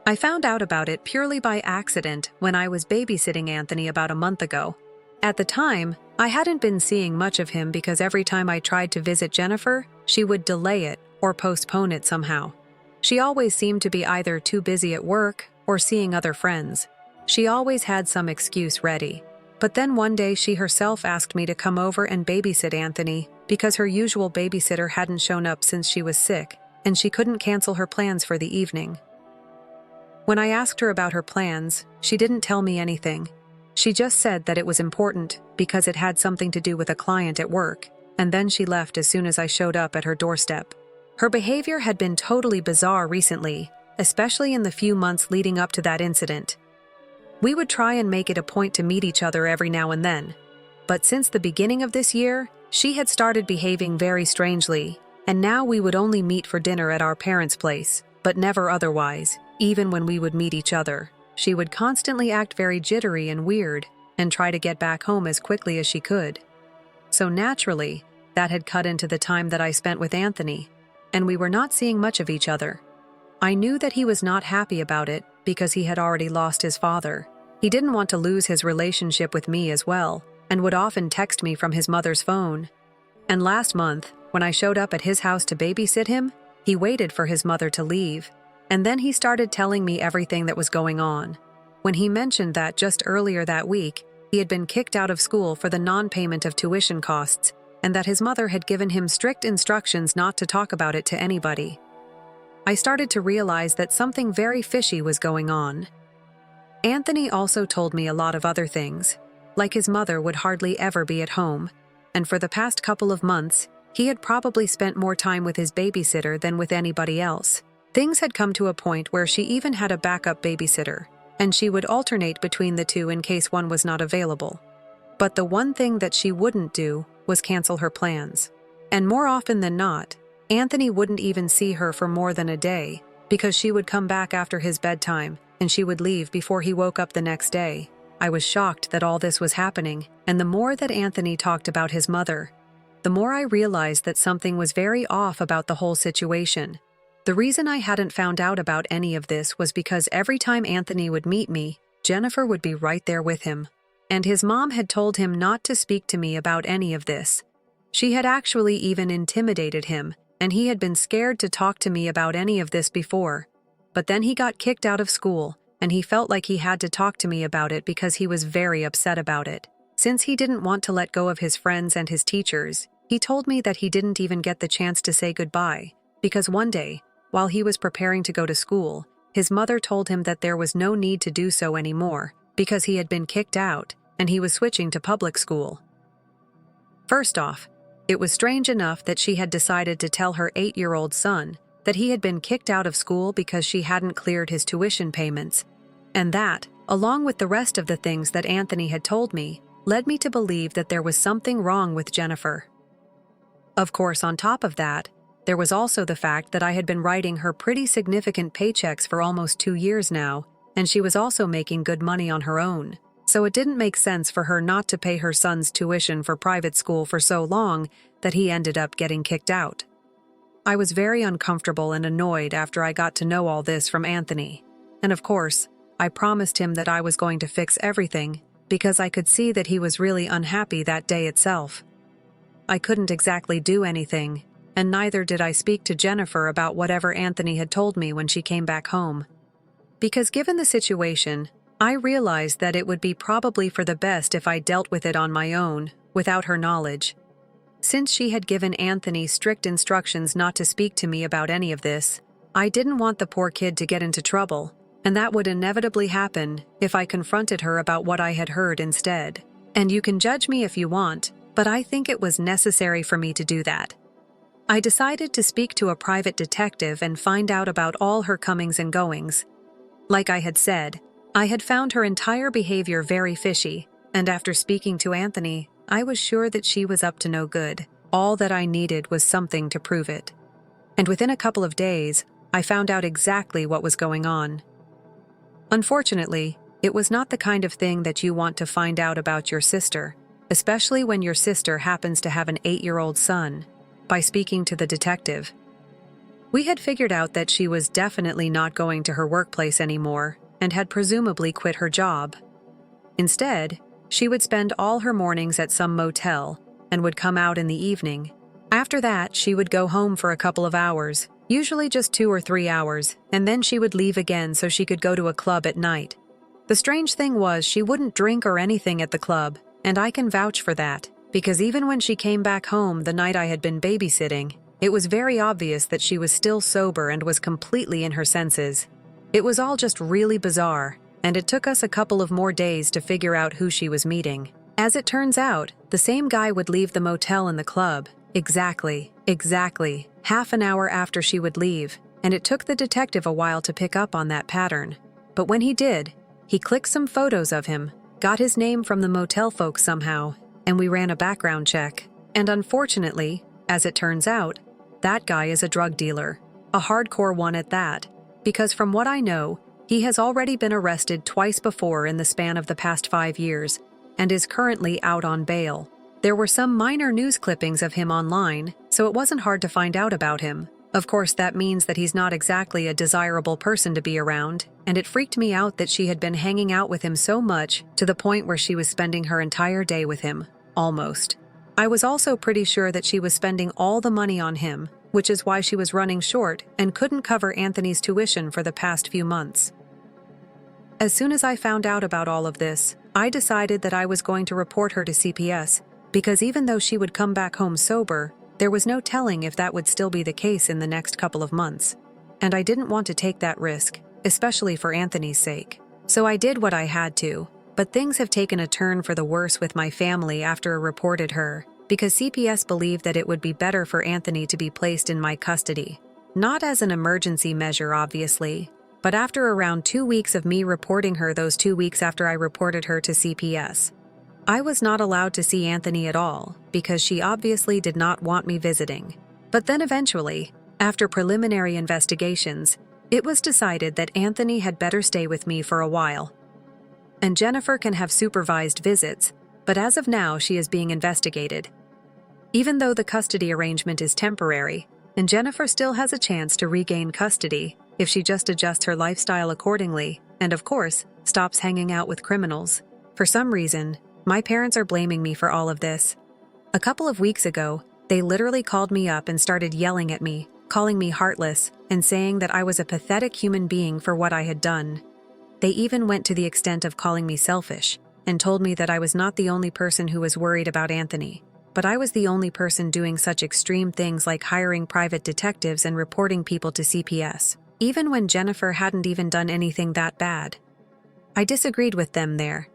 I found out about it purely by accident when I was babysitting Anthony about a month ago. At the time, I hadn't been seeing much of him because every time I tried to visit Jennifer, she would delay it or postpone it somehow. She always seemed to be either too busy at work or seeing other friends. She always had some excuse ready. But then one day she herself asked me to come over and babysit Anthony because her usual babysitter hadn't shown up since she was sick, and she couldn't cancel her plans for the evening. When I asked her about her plans, she didn't tell me anything. She just said that it was important because it had something to do with a client at work, and then she left as soon as I showed up at her doorstep. Her behavior had been totally bizarre recently, especially in the few months leading up to that incident. We would try and make it a point to meet each other every now and then, but since the beginning of this year, she had started behaving very strangely, and now we would only meet for dinner at our parents' place, but never otherwise, even when we would meet each other. She would constantly act very jittery and weird, and try to get back home as quickly as she could. So naturally, that had cut into the time that I spent with Anthony, and we were not seeing much of each other. I knew that he was not happy about it because he had already lost his father. He didn't want to lose his relationship with me as well, and would often text me from his mother's phone. And last month, When I showed up at his house to babysit him, he waited for his mother to leave, and then he started telling me everything that was going on. When he mentioned that just earlier that week, he had been kicked out of school for the non-payment of tuition costs, and that his mother had given him strict instructions not to talk about it to anybody. I started to realize that something very fishy was going on. Anthony also told me a lot of other things, like his mother would hardly ever be at home, and for the past couple of months, he had probably spent more time with his babysitter than with anybody else. Things had come to a point where she even had a backup babysitter, and she would alternate between the two in case one was not available. But the one thing that she wouldn't do was cancel her plans. And more often than not, Anthony wouldn't even see her for more than a day, because she would come back after his bedtime, and she would leave before he woke up the next day. I was shocked that all this was happening, and the more that Anthony talked about his mother, the more I realized that something was very off about the whole situation. The reason I hadn't found out about any of this was because every time Anthony would meet me, Jennifer would be right there with him. And his mom had told him not to speak to me about any of this. She had actually even intimidated him, and he had been scared to talk to me about any of this before. But then he got kicked out of school, and he felt like he had to talk to me about it because he was very upset about it. Since he didn't want to let go of his friends and his teachers, he told me that he didn't even get the chance to say goodbye, because one day, while he was preparing to go to school, his mother told him that there was no need to do so anymore, because he had been kicked out, and he was switching to public school. First off, it was strange enough that she had decided to tell her 8-year-old son that he had been kicked out of school because she hadn't cleared his tuition payments, and that, along with the rest of the things that Anthony had told me, led me to believe that there was something wrong with Jennifer. Of course, on top of that, there was also the fact that I had been writing her pretty significant paychecks for almost 2 years now, and she was also making good money on her own. So it didn't make sense for her not to pay her son's tuition for private school for so long that he ended up getting kicked out. I was very uncomfortable and annoyed after I got to know all this from Anthony. And of course, I promised him that I was going to fix everything because I could see that he was really unhappy that day itself. I couldn't exactly do anything, and neither did I speak to Jennifer about whatever Anthony had told me when she came back home. Because given the situation, I realized that it would be probably for the best if I dealt with it on my own, without her knowledge. Since she had given Anthony strict instructions not to speak to me about any of this, I didn't want the poor kid to get into trouble, and that would inevitably happen if I confronted her about what I had heard instead. And you can judge me if you want, but I think it was necessary for me to do that. I decided to speak to a private detective and find out about all her comings and goings. Like I had said, I had found her entire behavior very fishy, and after speaking to Anthony, I was sure that she was up to no good. All that I needed was something to prove it. And within a couple of days, I found out exactly what was going on. Unfortunately, it was not the kind of thing that you want to find out about your sister, especially when your sister happens to have an 8-year-old son. By speaking to the detective, we had figured out that she was definitely not going to her workplace anymore and had presumably quit her job. Instead, she would spend all her mornings at some motel and would come out in the evening. After that, she would go home for a couple of hours, usually just 2 or 3 hours, and then she would leave again so she could go to a club at night. The strange thing was she wouldn't drink or anything at the club, and I can vouch for that, because even when she came back home the night I had been babysitting, it was very obvious that she was still sober and was completely in her senses. It was all just really bizarre, and it took us a couple of more days to figure out who she was meeting. As it turns out, the same guy would leave the motel and the club, exactly, half an hour after she would leave, and it took the detective a while to pick up on that pattern. But when he did, he clicked some photos of him, got his name from the motel folks somehow, and we ran a background check. And unfortunately, as it turns out, that guy is a drug dealer, a hardcore one at that, because from what I know, he has already been arrested twice before in the span of the past 5 years, and is currently out on bail. There were some minor news clippings of him online, so it wasn't hard to find out about him. Of course, that means that he's not exactly a desirable person to be around, and it freaked me out that she had been hanging out with him so much to the point where she was spending her entire day with him. Almost. I was also pretty sure that she was spending all the money on him, which is why she was running short and couldn't cover Anthony's tuition for the past few months. As soon as I found out about all of this, I decided that I was going to report her to CPS, because even though she would come back home sober, there was no telling if that would still be the case in the next couple of months. And I didn't want to take that risk, especially for Anthony's sake. So I did what I had to, but things have taken a turn for the worse with my family after I reported her, because CPS believed that it would be better for Anthony to be placed in my custody. Not as an emergency measure, obviously, but after around 2 weeks of me reporting her, those 2 weeks after I reported her to CPS. I was not allowed to see Anthony at all, because she obviously did not want me visiting. But then eventually, after preliminary investigations, it was decided that Anthony had better stay with me for a while. And Jennifer can have supervised visits, but as of now she is being investigated. Even though the custody arrangement is temporary, and Jennifer still has a chance to regain custody if she just adjusts her lifestyle accordingly, and of course, stops hanging out with criminals. For some reason, my parents are blaming me for all of this. A couple of weeks ago, they literally called me up and started yelling at me, calling me heartless, and saying that I was a pathetic human being for what I had done. They even went to the extent of calling me selfish, and told me that I was not the only person who was worried about Anthony, but I was the only person doing such extreme things like hiring private detectives and reporting people to CPS, even when Jennifer hadn't even done anything that bad. I disagreed with them there.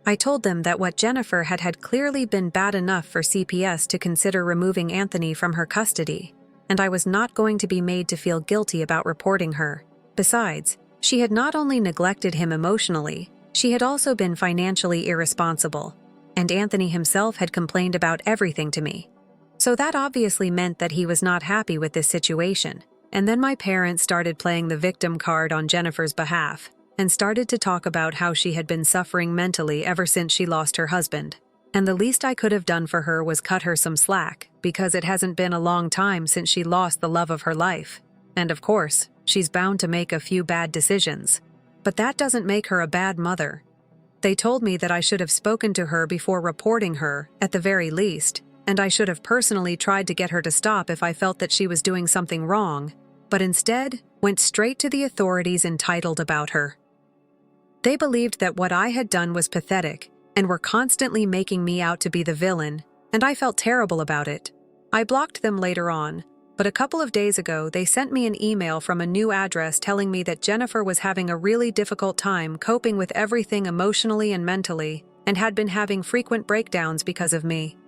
I told them that what Jennifer had clearly been bad enough for CPS to consider removing Anthony from her custody, and I was not going to be made to feel guilty about reporting her. Besides, she had not only neglected him emotionally, she had also been financially irresponsible, and Anthony himself had complained about everything to me. So that obviously meant that he was not happy with this situation. And then my parents started playing the victim card on Jennifer's behalf, and started to talk about how she had been suffering mentally ever since she lost her husband. And the least I could have done for her was cut her some slack, because it hasn't been a long time since she lost the love of her life. And of course, she's bound to make a few bad decisions. But that doesn't make her a bad mother. They told me that I should have spoken to her before reporting her, at the very least, and I should have personally tried to get her to stop if I felt that she was doing something wrong, but instead went straight to the authorities entitled about her. They believed that what I had done was pathetic, and were constantly making me out to be the villain, and I felt terrible about it. I blocked them later on, but a couple of days ago they sent me an email from a new address telling me that Jennifer was having a really difficult time coping with everything emotionally and mentally, and had been having frequent breakdowns because of me.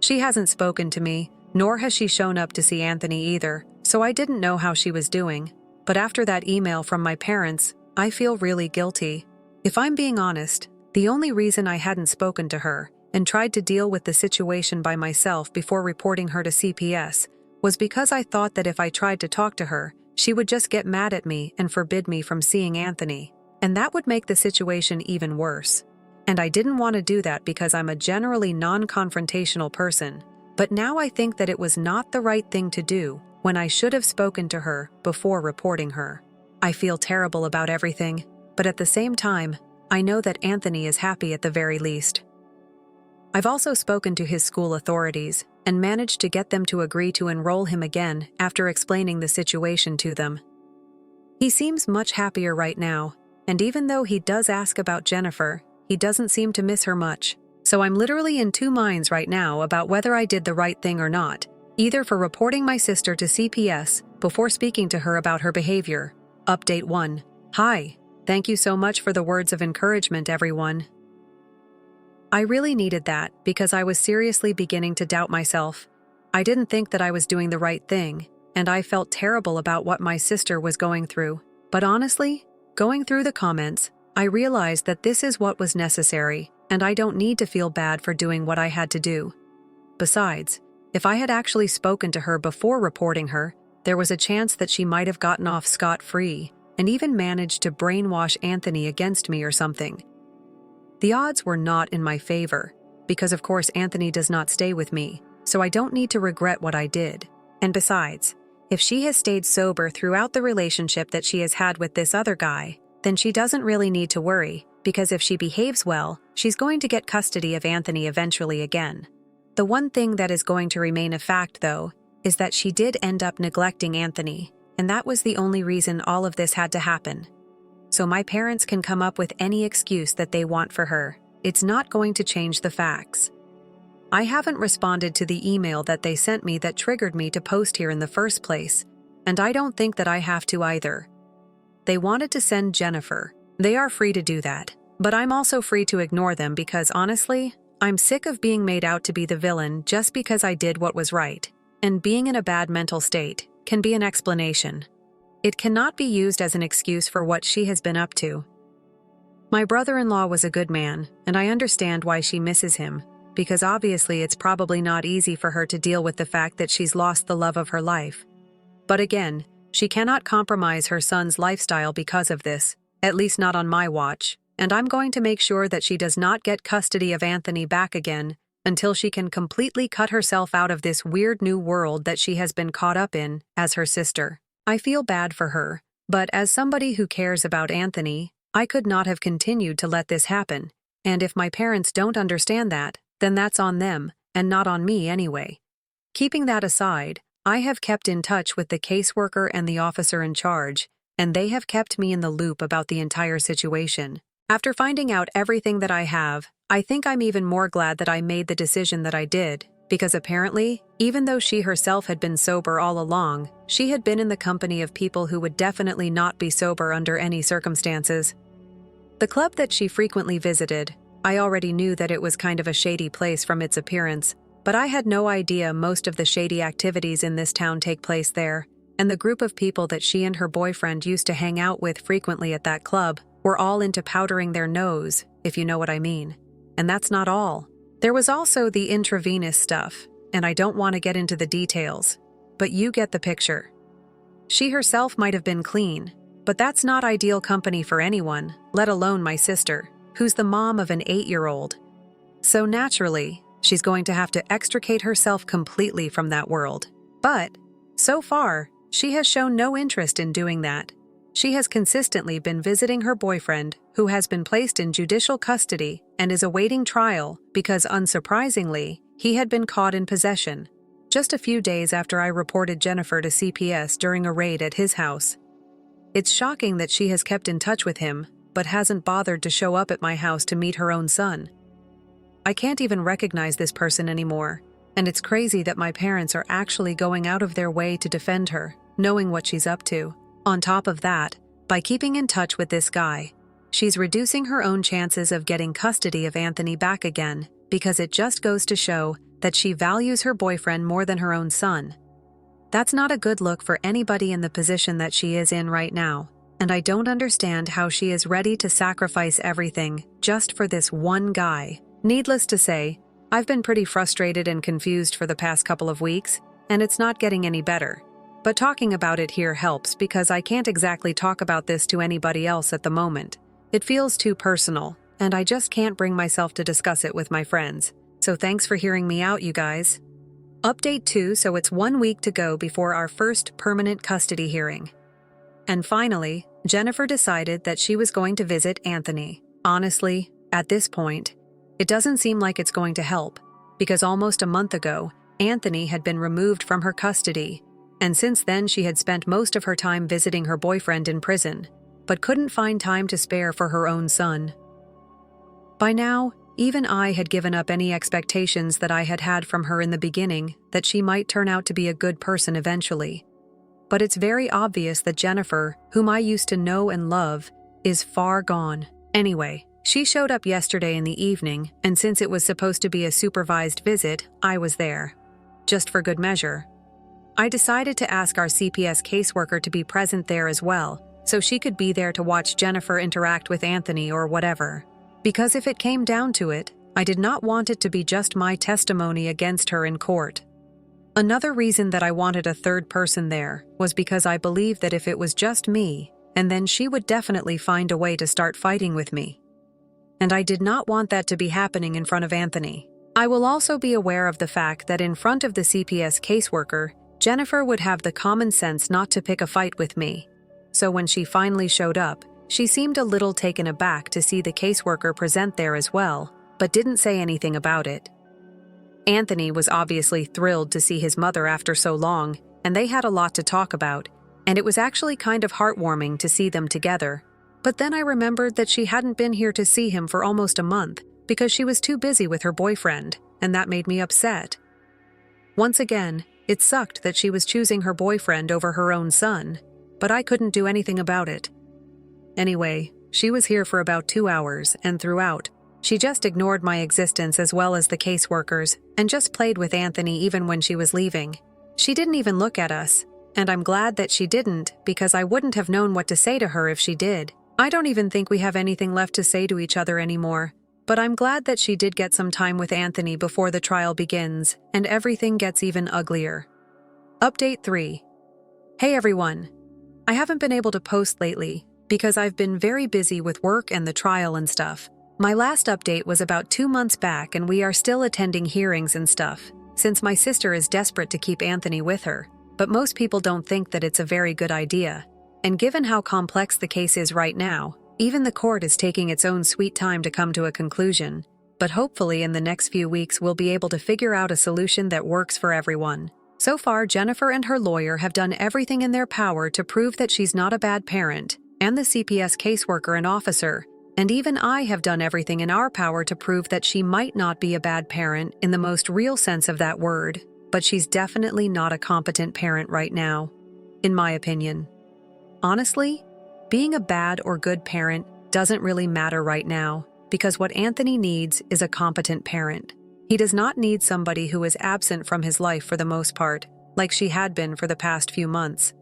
She hasn't spoken to me, nor has she shown up to see Anthony either, so I didn't know how she was doing. But after that email from my parents, I feel really guilty. If I'm being honest, the only reason I hadn't spoken to her and tried to deal with the situation by myself before reporting her to CPS was because I thought that if I tried to talk to her, she would just get mad at me and forbid me from seeing Anthony, and that would make the situation even worse. And I didn't want to do that because I'm a generally non-confrontational person, but now I think that it was not the right thing to do when I should have spoken to her before reporting her. I feel terrible about everything, but at the same time, I know that Anthony is happy at the very least. I've also spoken to his school authorities and managed to get them to agree to enroll him again after explaining the situation to them. He seems much happier right now, and even though he does ask about Jennifer, he doesn't seem to miss her much. So I'm literally in two minds right now about whether I did the right thing or not, either for reporting my sister to CPS before speaking to her about her behavior. Update 1. Hi. Thank you so much for the words of encouragement, everyone. I really needed that because I was seriously beginning to doubt myself. I didn't think that I was doing the right thing, and I felt terrible about what my sister was going through. But honestly, going through the comments, I realized that this is what was necessary, and I don't need to feel bad for doing what I had to do. Besides, if I had actually spoken to her before reporting her, there was a chance that she might have gotten off scot-free and even managed to brainwash Anthony against me or something. The odds were not in my favor, because of course Anthony does not stay with me, so I don't need to regret what I did. And besides, if she has stayed sober throughout the relationship that she has had with this other guy, then she doesn't really need to worry, because if she behaves well, she's going to get custody of Anthony eventually again. The one thing that is going to remain a fact, though, is that she did end up neglecting Anthony, and that was the only reason all of this had to happen. So my parents can come up with any excuse that they want for her. It's not going to change the facts. I haven't responded to the email that they sent me that triggered me to post here in the first place, and I don't think that I have to either. They wanted to send Jennifer. They are free to do that, but I'm also free to ignore them because honestly, I'm sick of being made out to be the villain just because I did what was right, and being in a bad mental state can be an explanation. It cannot be used as an excuse for what she has been up to. My brother-in-law was a good man, and I understand why she misses him, because obviously it's probably not easy for her to deal with the fact that she's lost the love of her life. But again, she cannot compromise her son's lifestyle because of this, at least not on my watch, and I'm going to make sure that she does not get custody of Anthony back again until she can completely cut herself out of this weird new world that she has been caught up in as her sister. I feel bad for her, but as somebody who cares about Anthony, I could not have continued to let this happen, and if my parents don't understand that, then that's on them, and not on me anyway. Keeping that aside, I have kept in touch with the caseworker and the officer in charge, and they have kept me in the loop about the entire situation. After finding out everything that I have, I think I'm even more glad that I made the decision that I did, because apparently, even though she herself had been sober all along, she had been in the company of people who would definitely not be sober under any circumstances. The club that she frequently visited, I already knew that it was kind of a shady place from its appearance, but I had no idea most of the shady activities in this town take place there, and the group of people that she and her boyfriend used to hang out with frequently at that club were all into powdering their nose, if you know what I mean. And that's not all. There was also the intravenous stuff, and I don't want to get into the details, but you get the picture. She herself might have been clean, but that's not ideal company for anyone, let alone my sister, who's the mom of an 8-year-old. So naturally, she's going to have to extricate herself completely from that world. But, so far, she has shown no interest in doing that. She has consistently been visiting her boyfriend, who has been placed in judicial custody and is awaiting trial because, unsurprisingly, he had been caught in possession, just a few days after I reported Jennifer to CPS during a raid at his house. It's shocking that she has kept in touch with him, but hasn't bothered to show up at my house to meet her own son. I can't even recognize this person anymore, and it's crazy that my parents are actually going out of their way to defend her, knowing what she's up to. On top of that, by keeping in touch with this guy, she's reducing her own chances of getting custody of Anthony back again, because it just goes to show that she values her boyfriend more than her own son. That's not a good look for anybody in the position that she is in right now, and I don't understand how she is ready to sacrifice everything just for this one guy. Needless to say, I've been pretty frustrated and confused for the past couple of weeks, and it's not getting any better. But talking about it here helps because I can't exactly talk about this to anybody else at the moment. It feels too personal, and I just can't bring myself to discuss it with my friends. So thanks for hearing me out, you guys. Update 2, so it's 1 week to go before our first permanent custody hearing. And finally, Jennifer decided that she was going to visit Anthony. Honestly, at this point, it doesn't seem like it's going to help, because almost a month ago, Anthony had been removed from her custody, and since then she had spent most of her time visiting her boyfriend in prison, but couldn't find time to spare for her own son. By now, even I had given up any expectations that I had had from her in the beginning that she might turn out to be a good person eventually. But it's very obvious that Jennifer, whom I used to know and love, is far gone. Anyway, she showed up yesterday in the evening, and since it was supposed to be a supervised visit, I was there. Just for good measure. I decided to ask our CPS caseworker to be present there as well, so she could be there to watch Jennifer interact with Anthony or whatever. Because if it came down to it, I did not want it to be just my testimony against her in court. Another reason that I wanted a third person there was because I believed that if it was just me, and then she would definitely find a way to start fighting with me. And I did not want that to be happening in front of Anthony. I will also be aware of the fact that in front of the CPS caseworker, Jennifer would have the common sense not to pick a fight with me. So when she finally showed up, she seemed a little taken aback to see the caseworker present there as well, but didn't say anything about it. Anthony was obviously thrilled to see his mother after so long, and they had a lot to talk about, and it was actually kind of heartwarming to see them together. But then I remembered that she hadn't been here to see him for almost a month because she was too busy with her boyfriend, and that made me upset. Once again, it sucked that she was choosing her boyfriend over her own son, but I couldn't do anything about it. Anyway, she was here for about 2 hours, and throughout, she just ignored my existence as well as the caseworkers, and just played with Anthony even when she was leaving. She didn't even look at us, and I'm glad that she didn't because I wouldn't have known what to say to her if she did. I don't even think we have anything left to say to each other anymore, but I'm glad that she did get some time with Anthony before the trial begins, and everything gets even uglier. Update 3. Hey everyone. I haven't been able to post lately because I've been very busy with work and the trial and stuff. My last update was about 2 months back, and we are still attending hearings and stuff, since my sister is desperate to keep Anthony with her, but most people don't think that it's a very good idea. And given how complex the case is right now, even the court is taking its own sweet time to come to a conclusion. But hopefully in the next few weeks we'll be able to figure out a solution that works for everyone. So far, Jennifer and her lawyer have done everything in their power to prove that she's not a bad parent, and the CPS caseworker and officer, and even I have done everything in our power to prove that she might not be a bad parent in the most real sense of that word, but she's definitely not a competent parent right now, in my opinion. Honestly, being a bad or good parent doesn't really matter right now, because what Anthony needs is a competent parent. He does not need somebody who is absent from his life for the most part, like she had been for the past few months.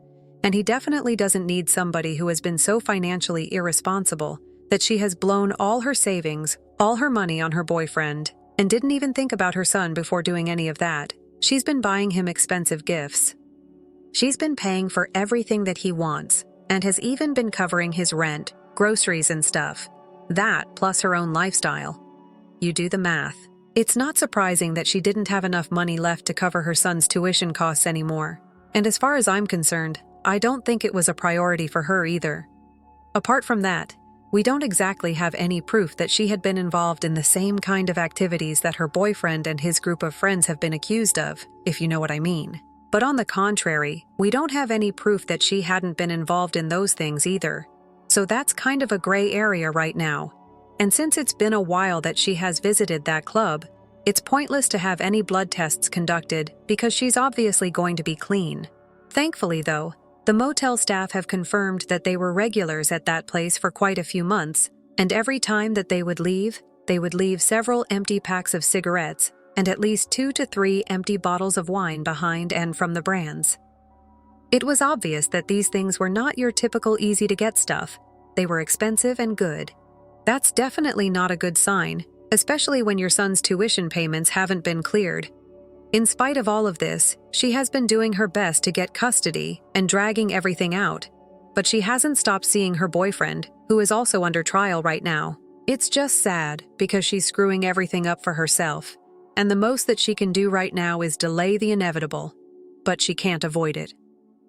And he definitely doesn't need somebody who has been so financially irresponsible that she has blown all her savings, all her money on her boyfriend, and didn't even think about her son before doing any of that. She's been buying him expensive gifts. She's been paying for everything that he wants, and has even been covering his rent, groceries and stuff. That plus her own lifestyle. You do the math. It's not surprising that she didn't have enough money left to cover her son's tuition costs anymore. And as far as I'm concerned, I don't think it was a priority for her either. Apart from that, we don't exactly have any proof that she had been involved in the same kind of activities that her boyfriend and his group of friends have been accused of, if you know what I mean. But on the contrary, we don't have any proof that she hadn't been involved in those things either. So that's kind of a gray area right now. And since it's been a while that she has visited that club, it's pointless to have any blood tests conducted because she's obviously going to be clean. Thankfully, though, the motel staff have confirmed that they were regulars at that place for quite a few months, and every time that they would leave several empty packs of cigarettes and at least 2 to 3 empty bottles of wine behind and from the brands. It was obvious that these things were not your typical easy-to-get stuff. They were expensive and good. That's definitely not a good sign, especially when your son's tuition payments haven't been cleared. In spite of all of this, she has been doing her best to get custody and dragging everything out, but she hasn't stopped seeing her boyfriend, who is also under trial right now. It's just sad because she's screwing everything up for herself, and the most that she can do right now is delay the inevitable, but she can't avoid it.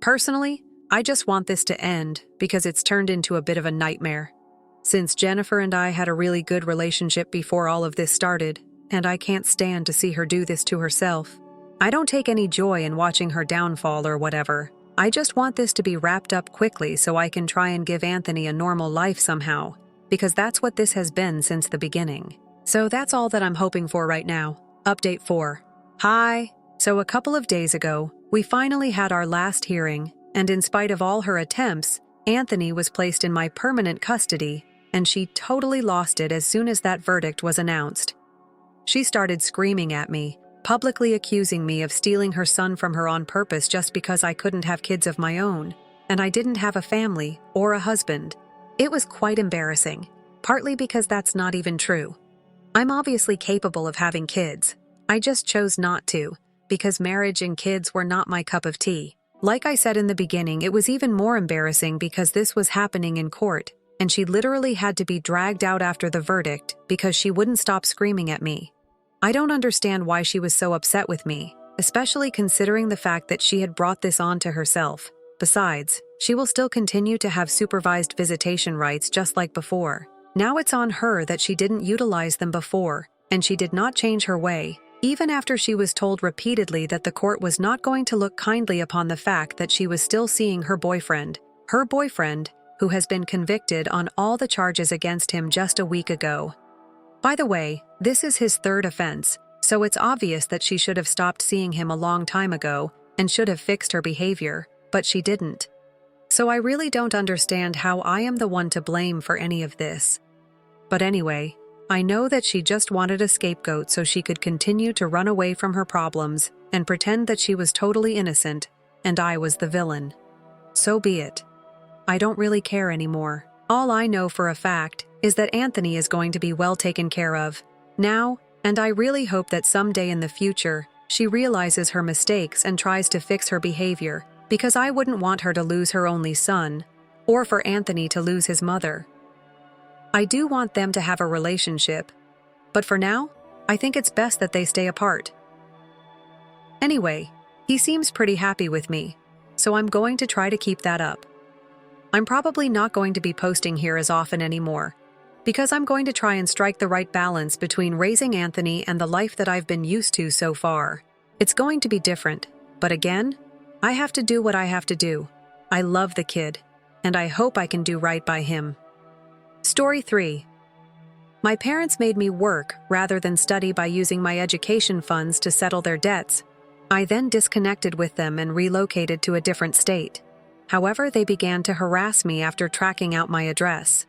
Personally, I just want this to end because it's turned into a bit of a nightmare. Since Jennifer and I had a really good relationship before all of this started, and I can't stand to see her do this to herself. I don't take any joy in watching her downfall or whatever. I just want this to be wrapped up quickly so I can try and give Anthony a normal life somehow, because that's what this has been since the beginning. So that's all that I'm hoping for right now. Update 4. Hi. So a couple of days ago, we finally had our last hearing, and in spite of all her attempts, Anthony was placed in my permanent custody, and she totally lost it as soon as that verdict was announced. She started screaming at me, publicly accusing me of stealing her son from her on purpose just because I couldn't have kids of my own, and I didn't have a family or a husband. It was quite embarrassing, partly because that's not even true. I'm obviously capable of having kids. I just chose not to, because marriage and kids were not my cup of tea. Like I said in the beginning, it was even more embarrassing because this was happening in court, and she literally had to be dragged out after the verdict because she wouldn't stop screaming at me. I don't understand why she was so upset with me, especially considering the fact that she had brought this on to herself. Besides, she will still continue to have supervised visitation rights just like before. Now it's on her that she didn't utilize them before, and she did not change her way, even after she was told repeatedly that the court was not going to look kindly upon the fact that she was still seeing her boyfriend, who has been convicted on all the charges against him just a week ago. By the way, this is his third offense, so it's obvious that she should have stopped seeing him a long time ago and should have fixed her behavior, but she didn't. So I really don't understand how I am the one to blame for any of this. But anyway, I know that she just wanted a scapegoat so she could continue to run away from her problems and pretend that she was totally innocent, and I was the villain. So be it. I don't really care anymore. All I know for a fact is that Anthony is going to be well taken care of now, and I really hope that someday in the future, she realizes her mistakes and tries to fix her behavior, because I wouldn't want her to lose her only son, or for Anthony to lose his mother. I do want them to have a relationship, but for now, I think it's best that they stay apart. Anyway, he seems pretty happy with me, so I'm going to try to keep that up. I'm probably not going to be posting here as often anymore, because I'm going to try and strike the right balance between raising Anthony and the life that I've been used to so far. It's going to be different, but again, I have to do what I have to do. I love the kid, and I hope I can do right by him. Story 3. My parents made me work rather than study by using my education funds to settle their debts. I then disconnected with them and relocated to a different state. However, they began to harass me after tracking out my address.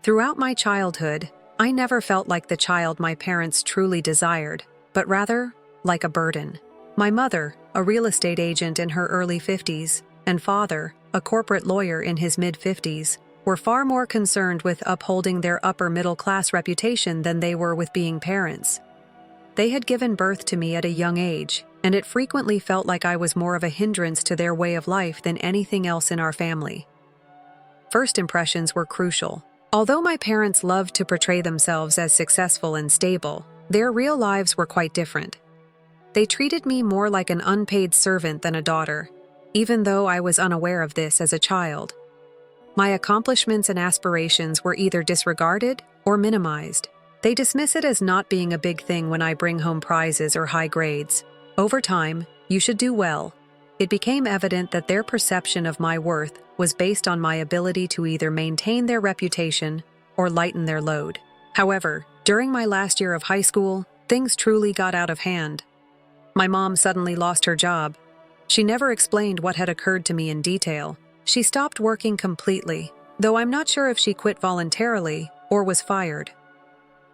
Throughout my childhood, I never felt like the child my parents truly desired, but rather like a burden. My mother, a real estate agent in her early 50s, and father, a corporate lawyer in his mid-50s, were far more concerned with upholding their upper-middle-class reputation than they were with being parents. They had given birth to me at a young age, and it frequently felt like I was more of a hindrance to their way of life than anything else in our family. First impressions were crucial. Although my parents loved to portray themselves as successful and stable, their real lives were quite different. They treated me more like an unpaid servant than a daughter, even though I was unaware of this as a child. My accomplishments and aspirations were either disregarded or minimized. They dismiss it as not being a big thing when I bring home prizes or high grades. Over time, you should do well. It became evident that their perception of my worth was based on my ability to either maintain their reputation or lighten their load. However, during my last year of high school, things truly got out of hand. My mom suddenly lost her job. She never explained what had occurred to me in detail. She stopped working completely, though I'm not sure if she quit voluntarily or was fired.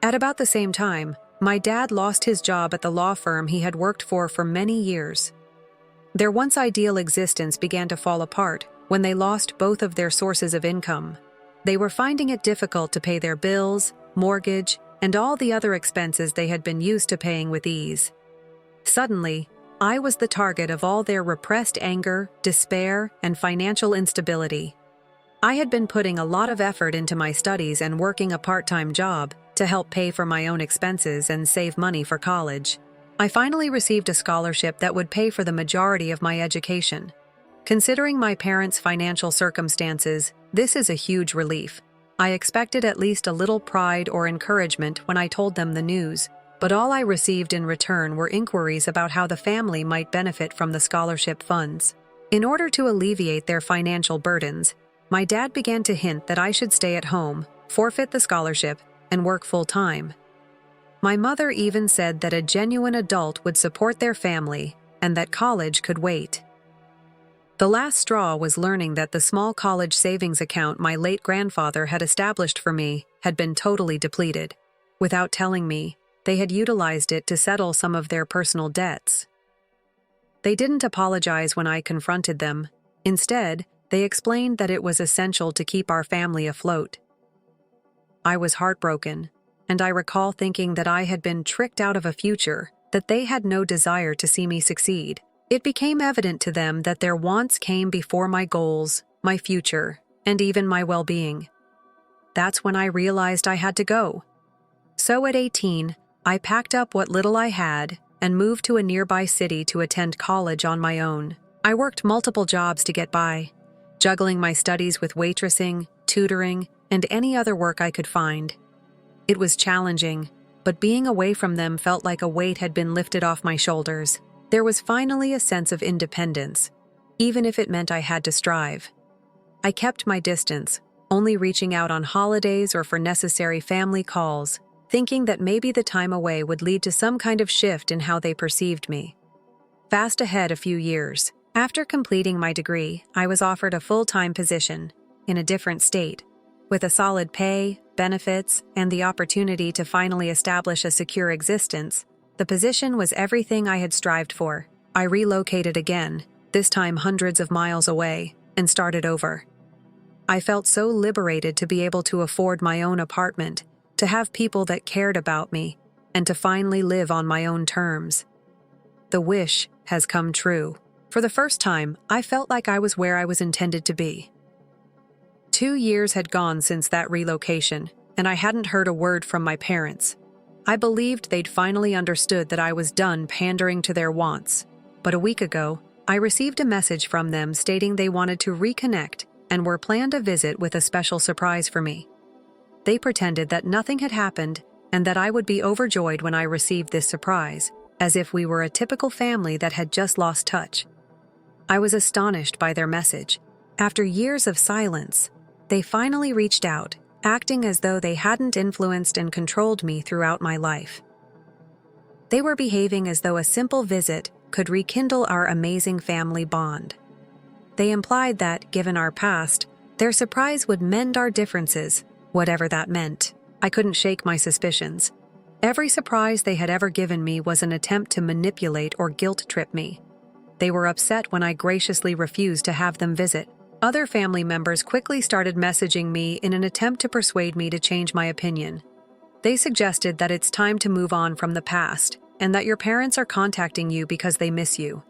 At about the same time, my dad lost his job at the law firm he had worked for many years. Their once ideal existence began to fall apart when they lost both of their sources of income. They were finding it difficult to pay their bills, mortgage, and all the other expenses they had been used to paying with ease. Suddenly, I was the target of all their repressed anger, despair, and financial instability. I had been putting a lot of effort into my studies and working a part-time job to help pay for my own expenses and save money for college. I finally received a scholarship that would pay for the majority of my education. Considering my parents' financial circumstances, this is a huge relief. I expected at least a little pride or encouragement when I told them the news, but all I received in return were inquiries about how the family might benefit from the scholarship funds. In order to alleviate their financial burdens, my dad began to hint that I should stay at home, forfeit the scholarship, and work full-time. My mother even said that a genuine adult would support their family and that college could wait. The last straw was learning that the small college savings account my late grandfather had established for me had been totally depleted. Without telling me, they had utilized it to settle some of their personal debts. They didn't apologize when I confronted them. Instead, they explained that it was essential to keep our family afloat. I was heartbroken, and I recall thinking that I had been tricked out of a future, that they had no desire to see me succeed. It became evident to them that their wants came before my goals, my future, and even my well-being. That's when I realized I had to go. So at 18, I packed up what little I had and moved to a nearby city to attend college on my own. I worked multiple jobs to get by, juggling my studies with waitressing, tutoring, and any other work I could find. It was challenging, but being away from them felt like a weight had been lifted off my shoulders. There was finally a sense of independence, even if it meant I had to strive. I kept my distance, only reaching out on holidays or for necessary family calls, thinking that maybe the time away would lead to some kind of shift in how they perceived me. Fast ahead a few years. After completing my degree, I was offered a full-time position in a different state, with a solid pay, benefits, and the opportunity to finally establish a secure existence. The position was everything I had strived for. I relocated again, this time hundreds of miles away, and started over. I felt so liberated to be able to afford my own apartment, to have people that cared about me, and to finally live on my own terms. The wish has come true. For the first time, I felt like I was where I was intended to be. 2 years had gone since that relocation, and I hadn't heard a word from my parents. I believed they'd finally understood that I was done pandering to their wants. But a week ago, I received a message from them stating they wanted to reconnect and were planned a visit with a special surprise for me. They pretended that nothing had happened and that I would be overjoyed when I received this surprise, as if we were a typical family that had just lost touch. I was astonished by their message. After years of silence, they finally reached out, acting as though they hadn't influenced and controlled me throughout my life. They were behaving as though a simple visit could rekindle our amazing family bond. They implied that, given our past, their surprise would mend our differences, whatever that meant. I couldn't shake my suspicions. Every surprise they had ever given me was an attempt to manipulate or guilt-trip me. They were upset when I graciously refused to have them visit. Other family members quickly started messaging me in an attempt to persuade me to change my opinion. They suggested that it's time to move on from the past, and that your parents are contacting you because they miss you.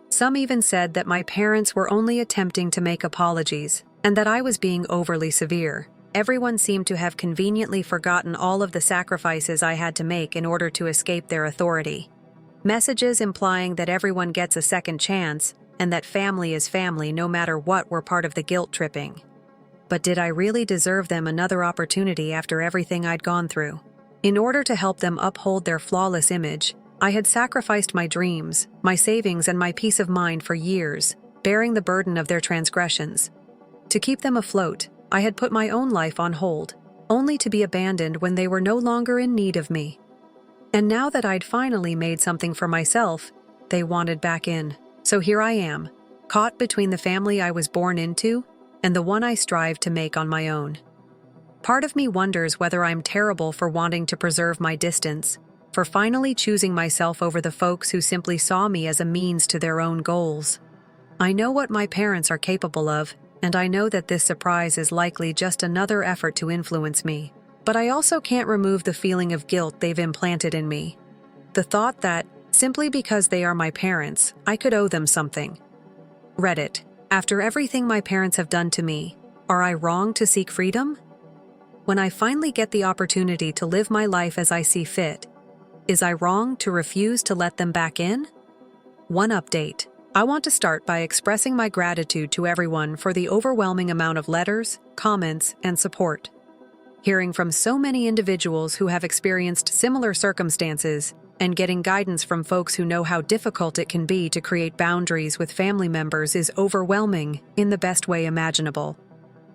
Some even said that my parents were only attempting to make apologies, and that I was being overly severe. Everyone seemed to have conveniently forgotten all of the sacrifices I had to make in order to escape their authority. Messages implying that everyone gets a second chance, and that family is family no matter what were part of the guilt-tripping. But did I really deserve them another opportunity after everything I'd gone through? In order to help them uphold their flawless image, I had sacrificed my dreams, my savings, and my peace of mind for years, bearing the burden of their transgressions. To keep them afloat, I had put my own life on hold, only to be abandoned when they were no longer in need of me. And now that I'd finally made something for myself, they wanted back in. So here I am, caught between the family I was born into and the one I strived to make on my own. Part of me wonders whether I'm terrible for wanting to preserve my distance, for finally choosing myself over the folks who simply saw me as a means to their own goals. I know what my parents are capable of, and I know that this surprise is likely just another effort to influence me. But I also can't remove the feeling of guilt they've implanted in me. The thought that, simply because they are my parents, I could owe them something. Reddit. After everything my parents have done to me, are I wrong to seek freedom? When I finally get the opportunity to live my life as I see fit, is I wrong to refuse to let them back in? One update. I want to start by expressing my gratitude to everyone for the overwhelming amount of letters, comments, and support. Hearing from so many individuals who have experienced similar circumstances and getting guidance from folks who know how difficult it can be to create boundaries with family members is overwhelming in the best way imaginable.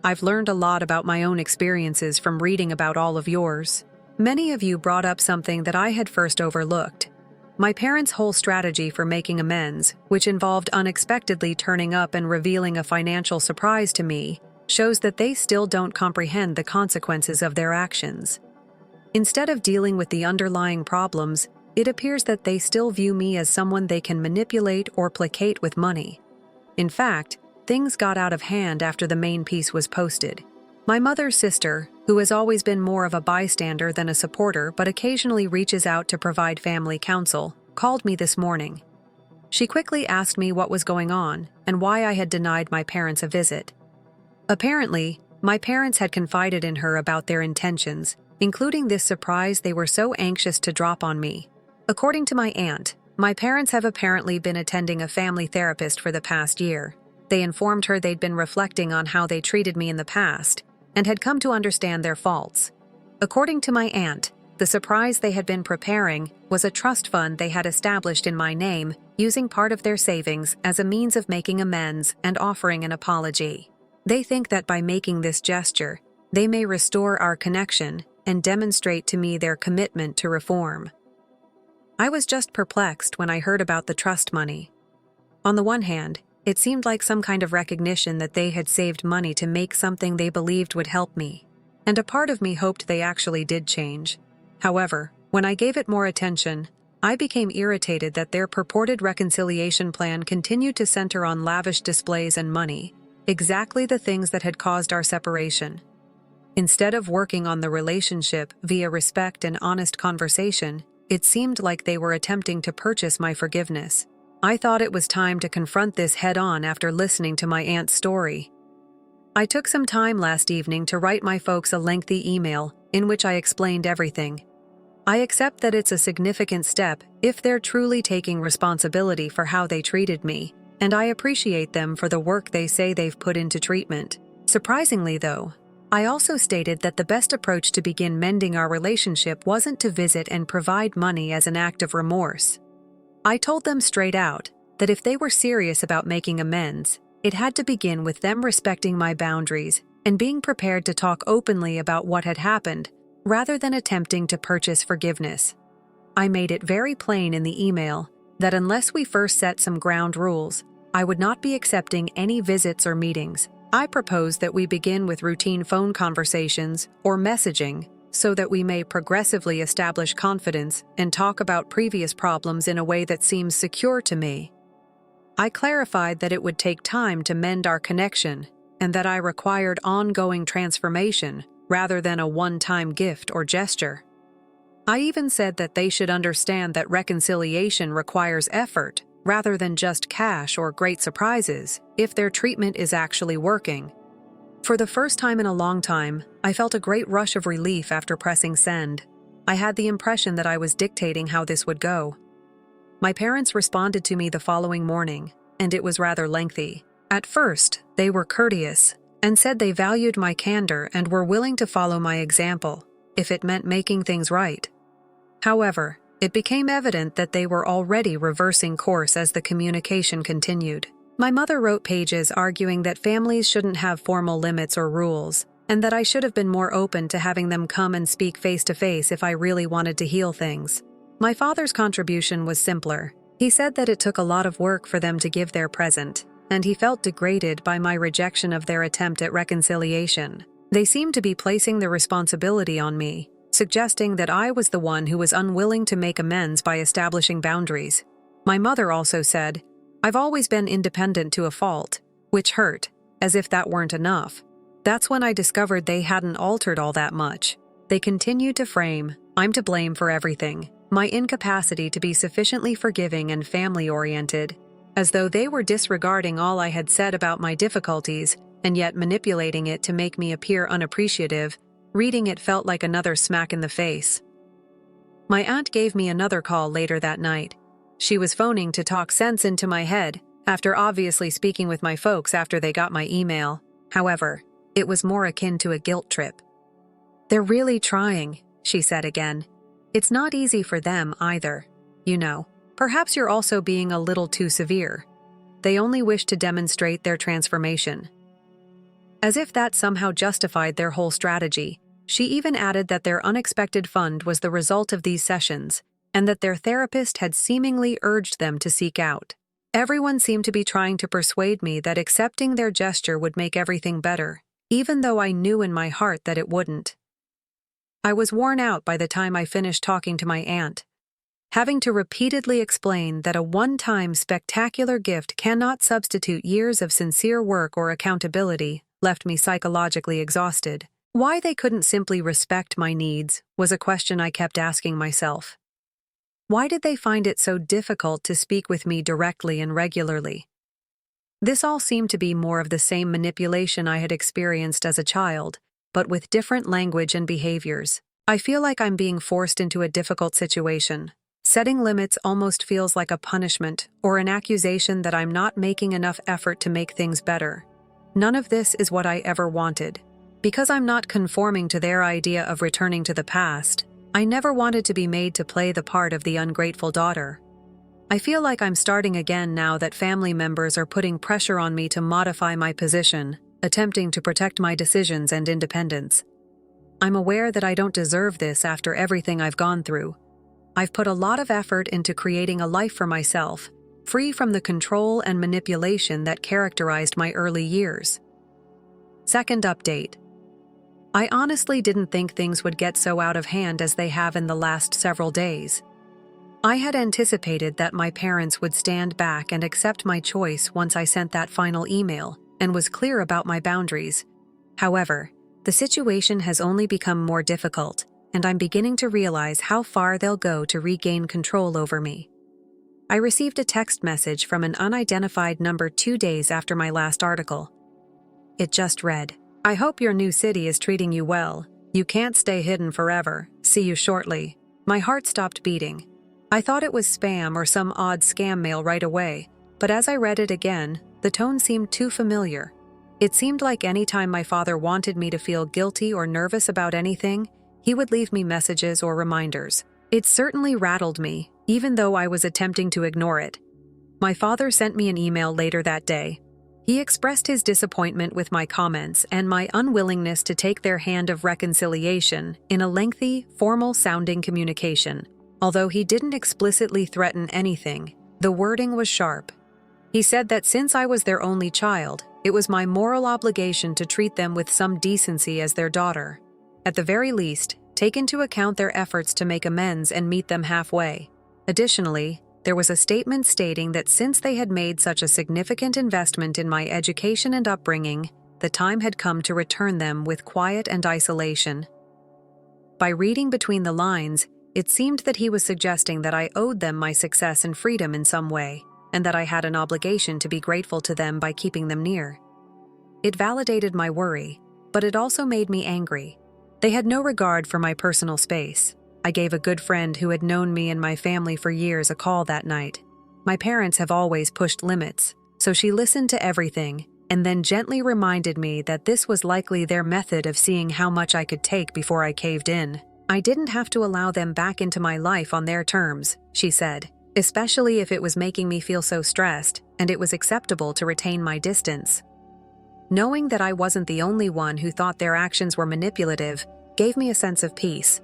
I've learned a lot about my own experiences from reading about all of yours. Many of you brought up something that I had first overlooked. My parents' whole strategy for making amends, which involved unexpectedly turning up and revealing a financial surprise to me, shows that they still don't comprehend the consequences of their actions. Instead of dealing with the underlying problems, it appears that they still view me as someone they can manipulate or placate with money. In fact, things got out of hand after the main piece was posted. My mother's sister, who has always been more of a bystander than a supporter but occasionally reaches out to provide family counsel, called me this morning. She quickly asked me what was going on and why I had denied my parents a visit. Apparently, my parents had confided in her about their intentions, including this surprise they were so anxious to drop on me. According to my aunt, my parents have apparently been attending a family therapist for the past year. They informed her they'd been reflecting on how they treated me in the past and had come to understand their faults. According to my aunt, The surprise they had been preparing was a trust fund they had established in my name, using part of their savings as a means of making amends and offering an apology. They think that by making this gesture, they may restore our connection and demonstrate to me their commitment to reform. I was just perplexed when I heard about the trust money. On the one hand, it seemed like some kind of recognition that they had saved money to make something they believed would help me, and a part of me hoped they actually did change. However, when I gave it more attention, I became irritated that their purported reconciliation plan continued to center on lavish displays and money, exactly the things that had caused our separation. Instead of working on the relationship via respect and honest conversation, it seemed like they were attempting to purchase my forgiveness. I thought it was time to confront this head-on after listening to my aunt's story. I took some time last evening to write my folks a lengthy email in which I explained everything. I accept that it's a significant step if they're truly taking responsibility for how they treated me, and I appreciate them for the work they say they've put into treatment. Surprisingly, though, I also stated that the best approach to begin mending our relationship wasn't to visit and provide money as an act of remorse. I told them straight out that if they were serious about making amends, it had to begin with them respecting my boundaries and being prepared to talk openly about what had happened, rather than attempting to purchase forgiveness. I made it very plain in the email that unless we first set some ground rules, I would not be accepting any visits or meetings. I propose that we begin with routine phone conversations or messaging so that we may progressively establish confidence and talk about previous problems in a way that seems secure to me. I clarified that it would take time to mend our connection and that I required ongoing transformation rather than a one-time gift or gesture. I even said that they should understand that reconciliation requires effort rather than just cash or great surprises if their treatment is actually working. For the first time in a long time, I felt a great rush of relief after pressing send. I had the impression that I was dictating how this would go. My parents responded to me the following morning, and it was rather lengthy. At first, they were courteous and said they valued my candor and were willing to follow my example if it meant making things right. However, it became evident that they were already reversing course as the communication continued. My mother wrote pages arguing that families shouldn't have formal limits or rules, and that I should have been more open to having them come and speak face-to-face if I really wanted to heal things. My father's contribution was simpler. He said that it took a lot of work for them to give their present, and he felt degraded by my rejection of their attempt at reconciliation. They seemed to be placing the responsibility on me, suggesting that I was the one who was unwilling to make amends by establishing boundaries. My mother also said, "I've always been independent to a fault," which hurt, as if that weren't enough. That's when I discovered they hadn't altered all that much. They continued to frame, "I'm to blame for everything," my incapacity to be sufficiently forgiving and family-oriented, as though they were disregarding all I had said about my difficulties and yet manipulating it to make me appear unappreciative. Reading it felt like another smack in the face. My aunt gave me another call later that night. She was phoning to talk sense into my head, after obviously speaking with my folks after they got my email. However, it was more akin to a guilt trip. "They're really trying," she said again. "It's not easy for them either. You know, perhaps you're also being a little too severe. They only wish to demonstrate their transformation." As if that somehow justified their whole strategy, she even added that their unexpected fund was the result of these sessions, and that their therapist had seemingly urged them to seek out. Everyone seemed to be trying to persuade me that accepting their gesture would make everything better, even though I knew in my heart that it wouldn't. I was worn out by the time I finished talking to my aunt. Having to repeatedly explain that a one-time spectacular gift cannot substitute years of sincere work or accountability left me psychologically exhausted. Why they couldn't simply respect my needs was a question I kept asking myself. Why did they find it so difficult to speak with me directly and regularly? This all seemed to be more of the same manipulation I had experienced as a child, but with different language and behaviors. I feel like I'm being forced into a difficult situation. Setting limits almost feels like a punishment or an accusation that I'm not making enough effort to make things better. None of this is what I ever wanted. Because I'm not conforming to their idea of returning to the past, I never wanted to be made to play the part of the ungrateful daughter. I feel like I'm starting again now that family members are putting pressure on me to modify my position, attempting to protect my decisions and independence. I'm aware that I don't deserve this after everything I've gone through. I've put a lot of effort into creating a life for myself, free from the control and manipulation that characterized my early years. Second update. I honestly didn't think things would get so out of hand as they have in the last several days. I had anticipated that my parents would stand back and accept my choice once I sent that final email and was clear about my boundaries. However, the situation has only become more difficult, and I'm beginning to realize how far they'll go to regain control over me. I received a text message from an unidentified number 2 days after my last article. It just read, "I hope your new city is treating you well. You can't stay hidden forever. See you shortly." My heart stopped beating. I thought it was spam or some odd scam mail right away, but as I read it again, the tone seemed too familiar. It seemed like any time my father wanted me to feel guilty or nervous about anything, he would leave me messages or reminders. It certainly rattled me, even though I was attempting to ignore it. My father sent me an email later that day. He expressed his disappointment with my comments and my unwillingness to take their hand of reconciliation in a lengthy, formal-sounding communication. Although he didn't explicitly threaten anything, the wording was sharp. He said that since I was their only child, it was my moral obligation to treat them with some decency as their daughter. At the very least, take into account their efforts to make amends and meet them halfway. Additionally, there was a statement stating that since they had made such a significant investment in my education and upbringing, the time had come to return them with quiet and isolation. By reading between the lines, it seemed that he was suggesting that I owed them my success and freedom in some way, and that I had an obligation to be grateful to them by keeping them near. It validated my worry, but it also made me angry. They had no regard for my personal space. I gave a good friend who had known me and my family for years a call that night. My parents have always pushed limits, so she listened to everything and then gently reminded me that this was likely their method of seeing how much I could take before I caved in. I didn't have to allow them back into my life on their terms, she said, especially if it was making me feel so stressed and it was acceptable to retain my distance. Knowing that I wasn't the only one who thought their actions were manipulative gave me a sense of peace.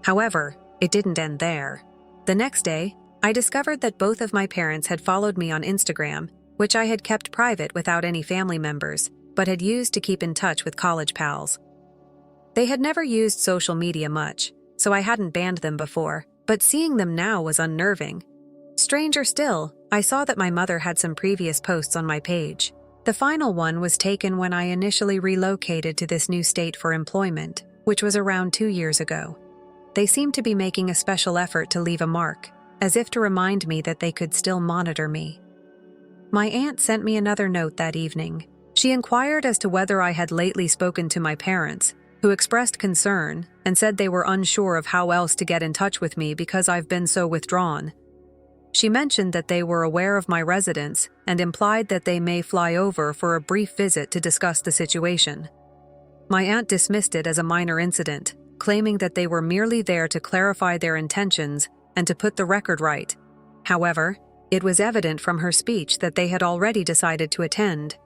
However, it didn't end there. The next day, I discovered that both of my parents had followed me on Instagram, which I had kept private without any family members, but had used to keep in touch with college pals. They had never used social media much, so I hadn't banned them before, but seeing them now was unnerving. Stranger still, I saw that my mother had some previous posts on my page. The final one was taken when I initially relocated to this new state for employment, which was around 2 years ago. They seemed to be making a special effort to leave a mark, as if to remind me that they could still monitor me. My aunt sent me another note that evening. She inquired as to whether I had lately spoken to my parents, who expressed concern and said they were unsure of how else to get in touch with me because I've been so withdrawn. She mentioned that they were aware of my residence and implied that they may fly over for a brief visit to discuss the situation. My aunt dismissed it as a minor incident, claiming that they were merely there to clarify their intentions and to put the record right. However, it was evident from her speech that they had already decided to attend.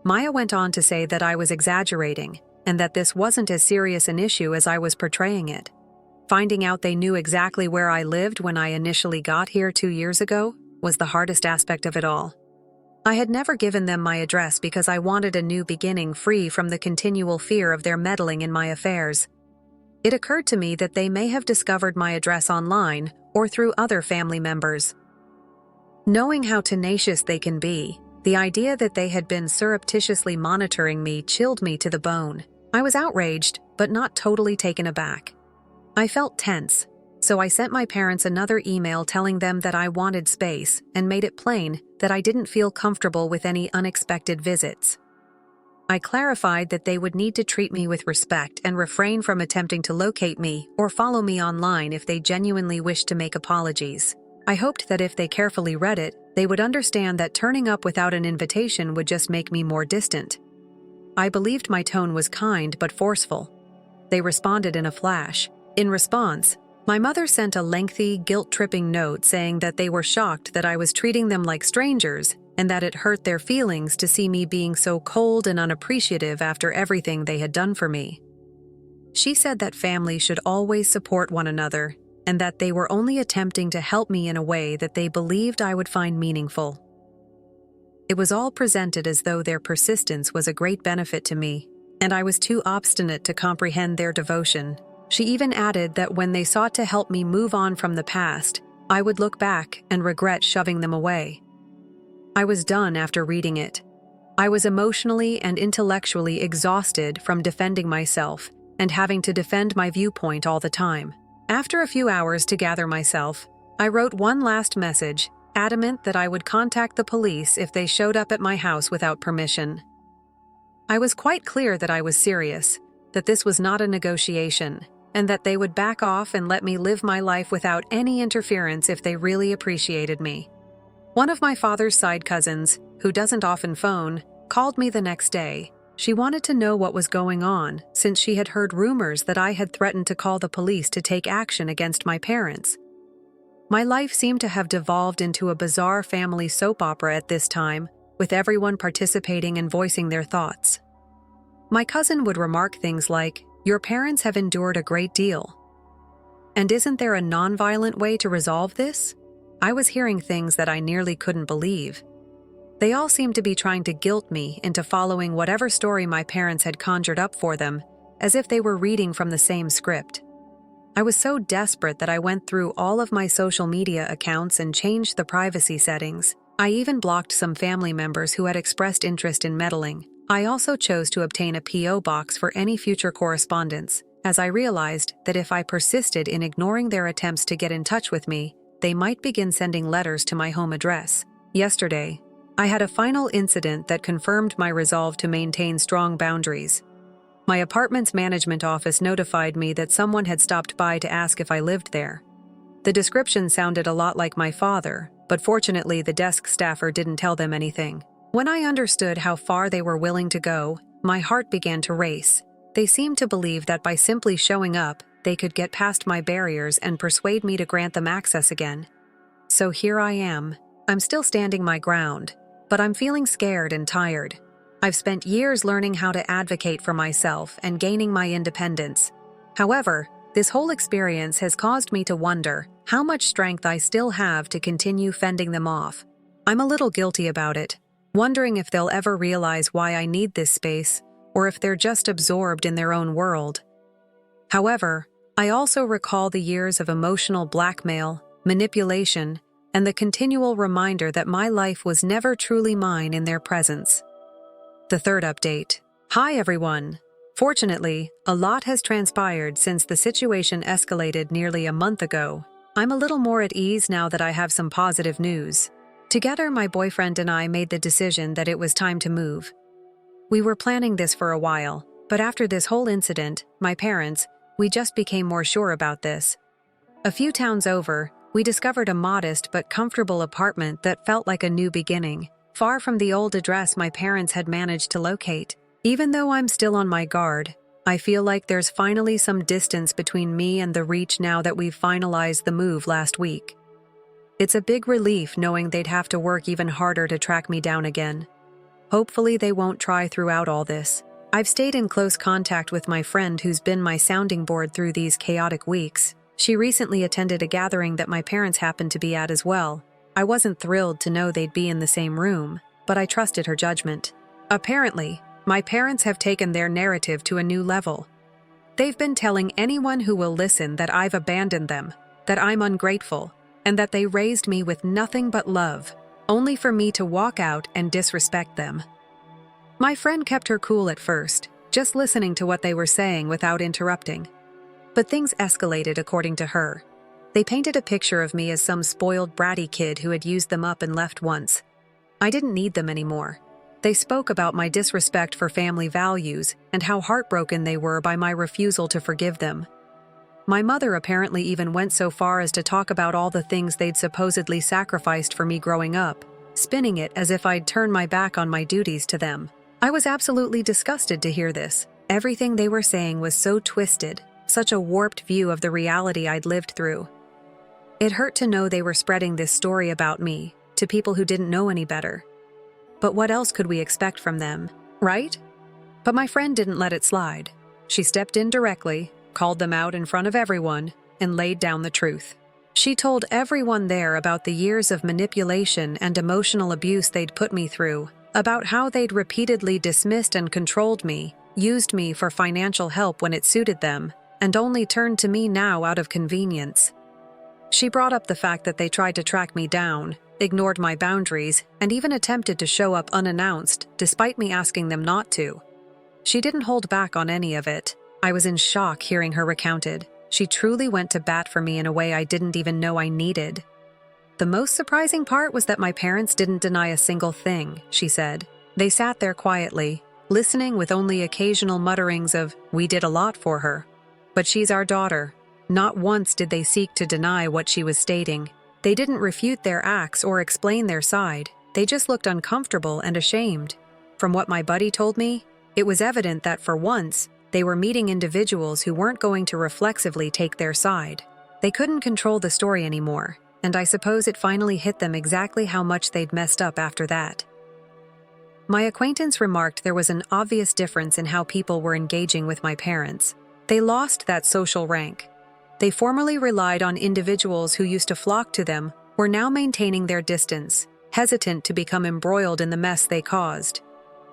Maya went on to say that I was exaggerating and that this wasn't as serious an issue as I was portraying it. Finding out they knew exactly where I lived when I initially got here 2 years ago was the hardest aspect of it all. I had never given them my address because I wanted a new beginning free from the continual fear of their meddling in my affairs. It occurred to me that they may have discovered my address online or through other family members. Knowing how tenacious they can be, the idea that they had been surreptitiously monitoring me chilled me to the bone. I was outraged, but not totally taken aback. I felt tense, so I sent my parents another email telling them that I wanted space and made it plain that I didn't feel comfortable with any unexpected visits. I clarified that they would need to treat me with respect and refrain from attempting to locate me or follow me online if they genuinely wished to make apologies. I hoped that if they carefully read it, they would understand that turning up without an invitation would just make me more distant. I believed my tone was kind but forceful. They responded in a flash. In response, My mother sent a lengthy, guilt-tripping note saying that they were shocked that I was treating them like strangers and that it hurt their feelings to see me being so cold and unappreciative after everything they had done for me. She said that families should always support one another and that they were only attempting to help me in a way that they believed I would find meaningful. It was all presented as though their persistence was a great benefit to me, and I was too obstinate to comprehend their devotion. She even added that when they sought to help me move on from the past, I would look back and regret shoving them away. I was done after reading it. I was emotionally and intellectually exhausted from defending myself and having to defend my viewpoint all the time. After a few hours to gather myself, I wrote one last message, adamant that I would contact the police if they showed up at my house without permission. I was quite clear that I was serious, that this was not a negotiation, and that they would back off and let me live my life without any interference if they really appreciated me. One of my father's side cousins, who doesn't often phone, called me the next day. She wanted to know what was going on, since she had heard rumors that I had threatened to call the police to take action against my parents. My life seemed to have devolved into a bizarre family soap opera at this time, with everyone participating and voicing their thoughts. My cousin would remark things like, "Your parents have endured a great deal. And isn't there a nonviolent way to resolve this?" I was hearing things that I nearly couldn't believe. They all seemed to be trying to guilt me into following whatever story my parents had conjured up for them, as if they were reading from the same script. I was so desperate that I went through all of my social media accounts and changed the privacy settings. I even blocked some family members who had expressed interest in meddling. I also chose to obtain a P.O. box for any future correspondence, as I realized that if I persisted in ignoring their attempts to get in touch with me, they might begin sending letters to my home address. Yesterday, I had a final incident that confirmed my resolve to maintain strong boundaries. My apartment's management office notified me that someone had stopped by to ask if I lived there. The description sounded a lot like my father, but fortunately the desk staffer didn't tell them anything. When I understood how far they were willing to go, my heart began to race. They seemed to believe that by simply showing up, they could get past my barriers and persuade me to grant them access again. So here I am. I'm still standing my ground, but I'm feeling scared and tired. I've spent years learning how to advocate for myself and gaining my independence. However, this whole experience has caused me to wonder how much strength I still have to continue fending them off. I'm a little guilty about it, wondering if they'll ever realize why I need this space, or if they're just absorbed in their own world. However, I also recall the years of emotional blackmail, manipulation, and the continual reminder that my life was never truly mine in their presence. The third update. Hi everyone! Fortunately, a lot has transpired since the situation escalated nearly a month ago. I'm a little more at ease now that I have some positive news. Together, my boyfriend and I made the decision that it was time to move. We were planning this for a while, but after this whole incident, my parents, we just became more sure about this. A few towns over, we discovered a modest but comfortable apartment that felt like a new beginning, far from the old address my parents had managed to locate. Even though I'm still on my guard, I feel like there's finally some distance between me and the reach now that we've finalized the move last week. It's a big relief knowing they'd have to work even harder to track me down again. Hopefully they won't try throughout all this. I've stayed in close contact with my friend who's been my sounding board through these chaotic weeks. She recently attended a gathering that my parents happened to be at as well. I wasn't thrilled to know they'd be in the same room, but I trusted her judgment. Apparently, my parents have taken their narrative to a new level. They've been telling anyone who will listen that I've abandoned them, that I'm ungrateful, and that they raised me with nothing but love, only for me to walk out and disrespect them. My friend kept her cool at first, just listening to what they were saying without interrupting. But things escalated according to her. They painted a picture of me as some spoiled bratty kid who had used them up and left once. I didn't need them anymore. They spoke about my disrespect for family values and how heartbroken they were by my refusal to forgive them. My mother apparently even went so far as to talk about all the things they'd supposedly sacrificed for me growing up, spinning it as if I'd turned my back on my duties to them. I was absolutely disgusted to hear this. Everything they were saying was so twisted, such a warped view of the reality I'd lived through. It hurt to know they were spreading this story about me to people who didn't know any better. But what else could we expect from them, right? But my friend didn't let it slide. She stepped in directly, called them out in front of everyone, and laid down the truth. She told everyone there about the years of manipulation and emotional abuse they'd put me through, about how they'd repeatedly dismissed and controlled me, used me for financial help when it suited them, and only turned to me now out of convenience. She brought up the fact that they tried to track me down, ignored my boundaries, and even attempted to show up unannounced, despite me asking them not to. She didn't hold back on any of it. I was in shock hearing her recounted. She truly went to bat for me in a way I didn't even know I needed. The most surprising part was that my parents didn't deny a single thing, she said. They sat there quietly, listening with only occasional mutterings of, "We did a lot for her. But she's our daughter." Not once did they seek to deny what she was stating. They didn't refute their acts or explain their side. They just looked uncomfortable and ashamed. From what my buddy told me, it was evident that for once, they were meeting individuals who weren't going to reflexively take their side. They couldn't control the story anymore, and I suppose it finally hit them exactly how much they'd messed up after that. My acquaintance remarked there was an obvious difference in how people were engaging with my parents. They lost that social rank. They formerly relied on individuals who used to flock to them, were now maintaining their distance, hesitant to become embroiled in the mess they caused.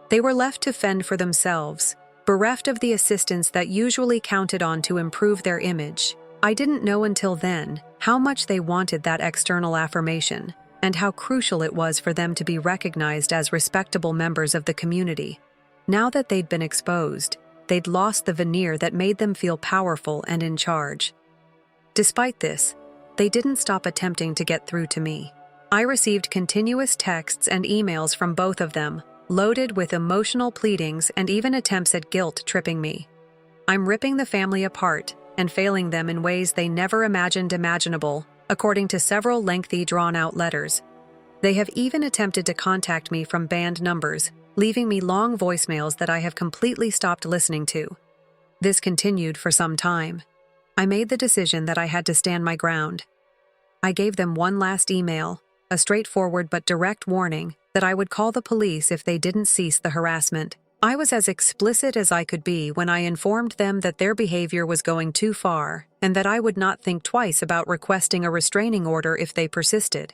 They were left to fend for themselves, bereft of the assistance that usually counted on to improve their image. I didn't know until then how much they wanted that external affirmation, and how crucial it was for them to be recognized as respectable members of the community. Now that they'd been exposed, they'd lost the veneer that made them feel powerful and in charge. Despite this, they didn't stop attempting to get through to me. I received continuous texts and emails from both of them, loaded with emotional pleadings and even attempts at guilt-tripping me. I'm ripping the family apart and failing them in ways they never imagined imaginable, according to several lengthy, drawn-out letters. They have even attempted to contact me from banned numbers, leaving me long voicemails that I have completely stopped listening to. This continued for some time. I made the decision that I had to stand my ground. I gave them one last email, a straightforward but direct warning that I would call the police if they didn't cease the harassment. I was as explicit as I could be when I informed them that their behavior was going too far and that I would not think twice about requesting a restraining order if they persisted.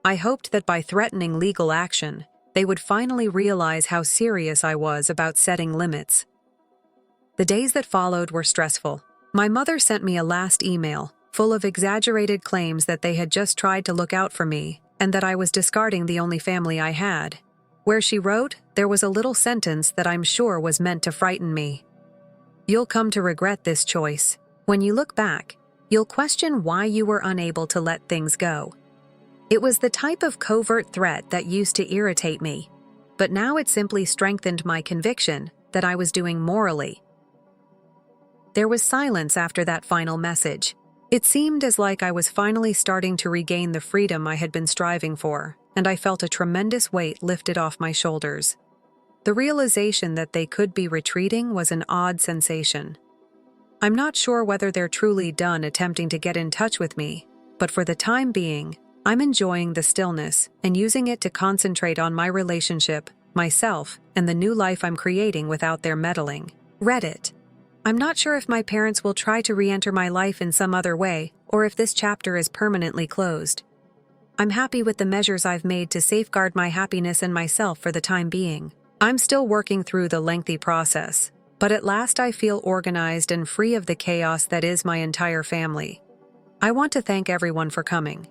I hoped that by threatening legal action, they would finally realize how serious I was about setting limits. The days that followed were stressful. My mother sent me a last email, full of exaggerated claims that they had just tried to look out for me and that I was discarding the only family I had. Where she wrote, there was a little sentence that I'm sure was meant to frighten me. "You'll come to regret this choice. When you look back, you'll question why you were unable to let things go." It was the type of covert threat that used to irritate me, but now it simply strengthened my conviction that I was doing morally. There was silence after that final message. It seemed as like I was finally starting to regain the freedom I had been striving for, and I felt a tremendous weight lifted off my shoulders. The realization that they could be retreating was an odd sensation. I'm not sure whether they're truly done attempting to get in touch with me, but for the time being, I'm enjoying the stillness and using it to concentrate on my relationship, myself, and the new life I'm creating without their meddling. Reddit. I'm not sure if my parents will try to re-enter my life in some other way, or if this chapter is permanently closed. I'm happy with the measures I've made to safeguard my happiness and myself for the time being. I'm still working through the lengthy process, but at last I feel organized and free of the chaos that is my entire family. I want to thank everyone for coming.